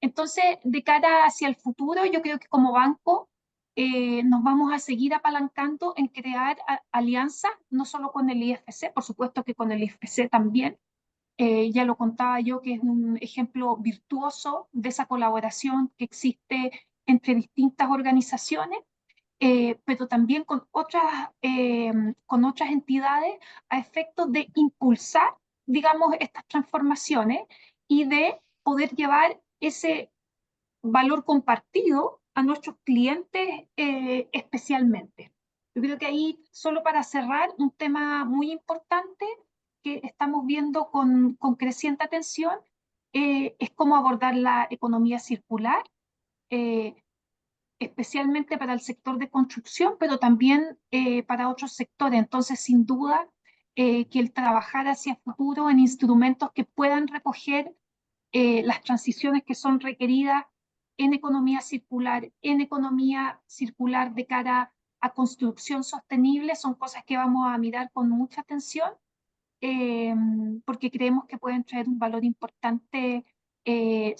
Entonces, de cara hacia el futuro, yo creo que como banco nos vamos a seguir apalancando en crear alianzas, no solo con el IFC, por supuesto que con el IFC también. Ya lo contaba yo, que es un ejemplo virtuoso de esa colaboración que existe entre distintas organizaciones, pero también con otras entidades a efectos de impulsar digamos, estas transformaciones y de poder llevar ese valor compartido a nuestros clientes especialmente. Yo creo que ahí, solo para cerrar, un tema muy importante que estamos viendo con creciente atención es cómo abordar la economía circular, eh, especialmente para el sector de construcción, pero también para otros sectores. Entonces, sin duda, que el trabajar hacia futuro en instrumentos que puedan recoger las transiciones que son requeridas en economía circular de cara a construcción sostenible, son cosas que vamos a mirar con mucha atención, porque creemos que pueden traer un valor importante eh,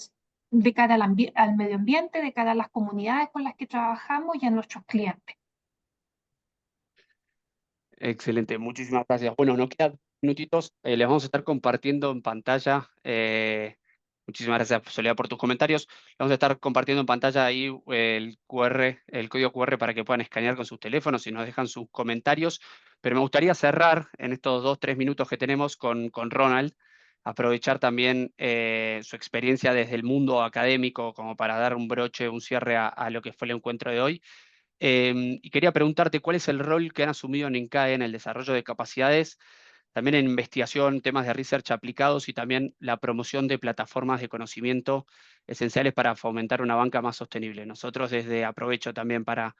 de cara al medio ambiente, de cara a las comunidades con las que trabajamos y a nuestros clientes. Excelente, muchísimas gracias. Bueno, nos quedan minutitos, les vamos a estar compartiendo en pantalla. Muchísimas gracias, Soledad, por tus comentarios. Vamos a estar compartiendo en pantalla ahí el QR, el código QR para que puedan escanear con sus teléfonos y nos dejan sus comentarios. Pero me gustaría cerrar en estos 2-3 minutos que tenemos con Ronald, aprovechar también su experiencia desde el mundo académico como para dar un broche, un cierre a lo que fue el encuentro de hoy. Y quería preguntarte cuál es el rol que han asumido en INCAE en el desarrollo de capacidades, también en investigación, temas de research aplicados y también la promoción de plataformas de conocimiento esenciales para fomentar una banca más sostenible. Nosotros aprovecho también para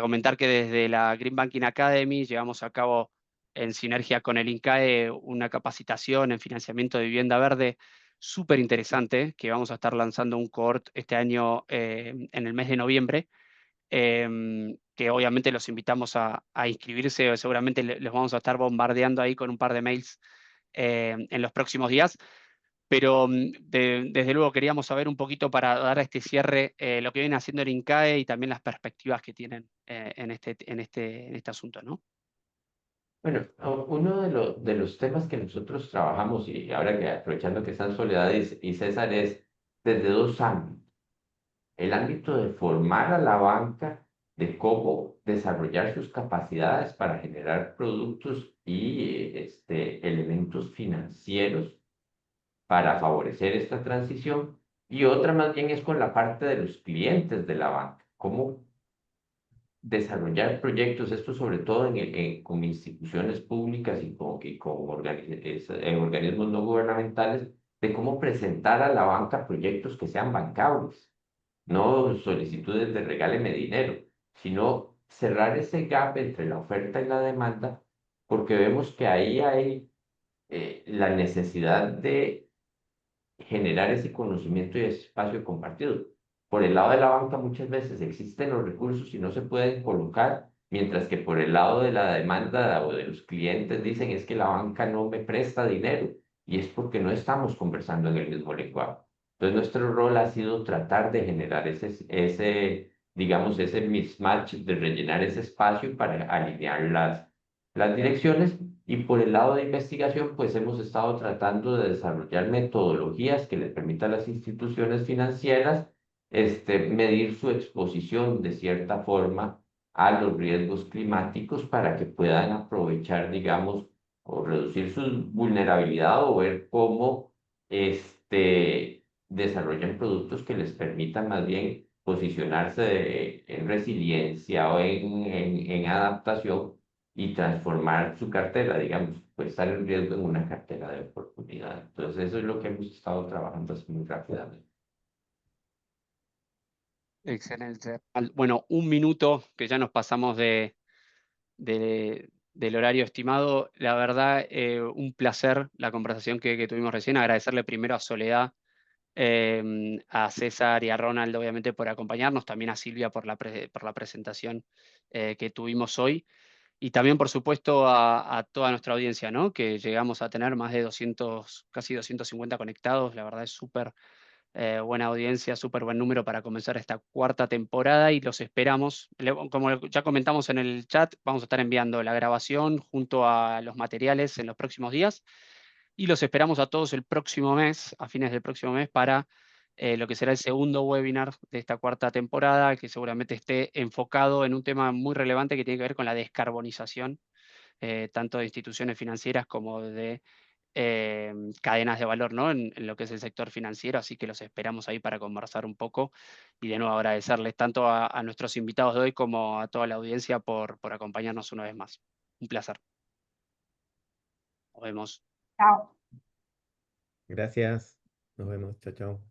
comentar que desde la Green Banking Academy llevamos a cabo en sinergia con el INCAE una capacitación en financiamiento de vivienda verde súper interesante, que vamos a estar lanzando un cohort este año en el mes de noviembre, que obviamente los invitamos a inscribirse, seguramente les vamos a estar bombardeando ahí con un par de mails en los próximos días, pero desde luego queríamos saber un poquito para dar a este cierre lo que viene haciendo el INCAE y también las perspectivas que tienen en este asunto, ¿no? Bueno, uno de los temas que nosotros trabajamos, y ahora que aprovechando que están Soledad y César, es desde dos ámbitos. El ámbito de formar a la banca, de cómo desarrollar sus capacidades para generar productos y elementos financieros para favorecer esta transición. Y otra más bien es con la parte de los clientes de la banca, cómo desarrollar proyectos, esto sobre todo con instituciones públicas y con organismos no gubernamentales, de cómo presentar a la banca proyectos que sean bancables, no solicitudes de regáleme dinero, sino cerrar ese gap entre la oferta y la demanda, porque vemos que ahí hay la necesidad de generar ese conocimiento y ese espacio compartido. Por el lado de la banca muchas veces existen los recursos y no se pueden colocar, mientras que por el lado de la demanda o de los clientes dicen es que la banca no me presta dinero y es porque no estamos conversando en el mismo lenguaje. Entonces nuestro rol ha sido tratar de generar digamos, ese mismatch, de rellenar ese espacio para alinear las direcciones. Y por el lado de investigación, pues hemos estado tratando de desarrollar metodologías que les permitan a las instituciones financieras medir su exposición de cierta forma a los riesgos climáticos para que puedan aprovechar, digamos, o reducir su vulnerabilidad o ver cómo desarrollan productos que les permitan más bien posicionarse en resiliencia o en adaptación y transformar su cartera, digamos, pues estar en riesgo en una cartera de oportunidad. Entonces, eso es lo que hemos estado trabajando así muy rápidamente. Excelente. Bueno, un minuto que ya nos pasamos del horario estimado. La verdad, un placer la conversación que tuvimos recién. Agradecerle primero a Soledad, a César y a Ronald, obviamente, por acompañarnos, también a Silvia por la presentación que tuvimos hoy. Y también, por supuesto, a toda nuestra audiencia, ¿no? Que llegamos a tener más de 200, casi 250 conectados. La verdad es súper buena audiencia, súper buen número para comenzar esta cuarta temporada y los esperamos. Como ya comentamos en el chat, vamos a estar enviando la grabación junto a los materiales en los próximos días y los esperamos a todos el próximo mes, a fines del próximo mes, para lo que será el segundo webinar de esta cuarta temporada, que seguramente esté enfocado en un tema muy relevante que tiene que ver con la descarbonización, tanto de instituciones financieras como de cadenas de valor, ¿no? En lo que es el sector financiero, así que los esperamos ahí para conversar un poco. Y de nuevo agradecerles tanto a nuestros invitados de hoy como a toda la audiencia por acompañarnos una vez más. Un placer. Nos vemos. Chao. Gracias. Nos vemos. Chao, chao.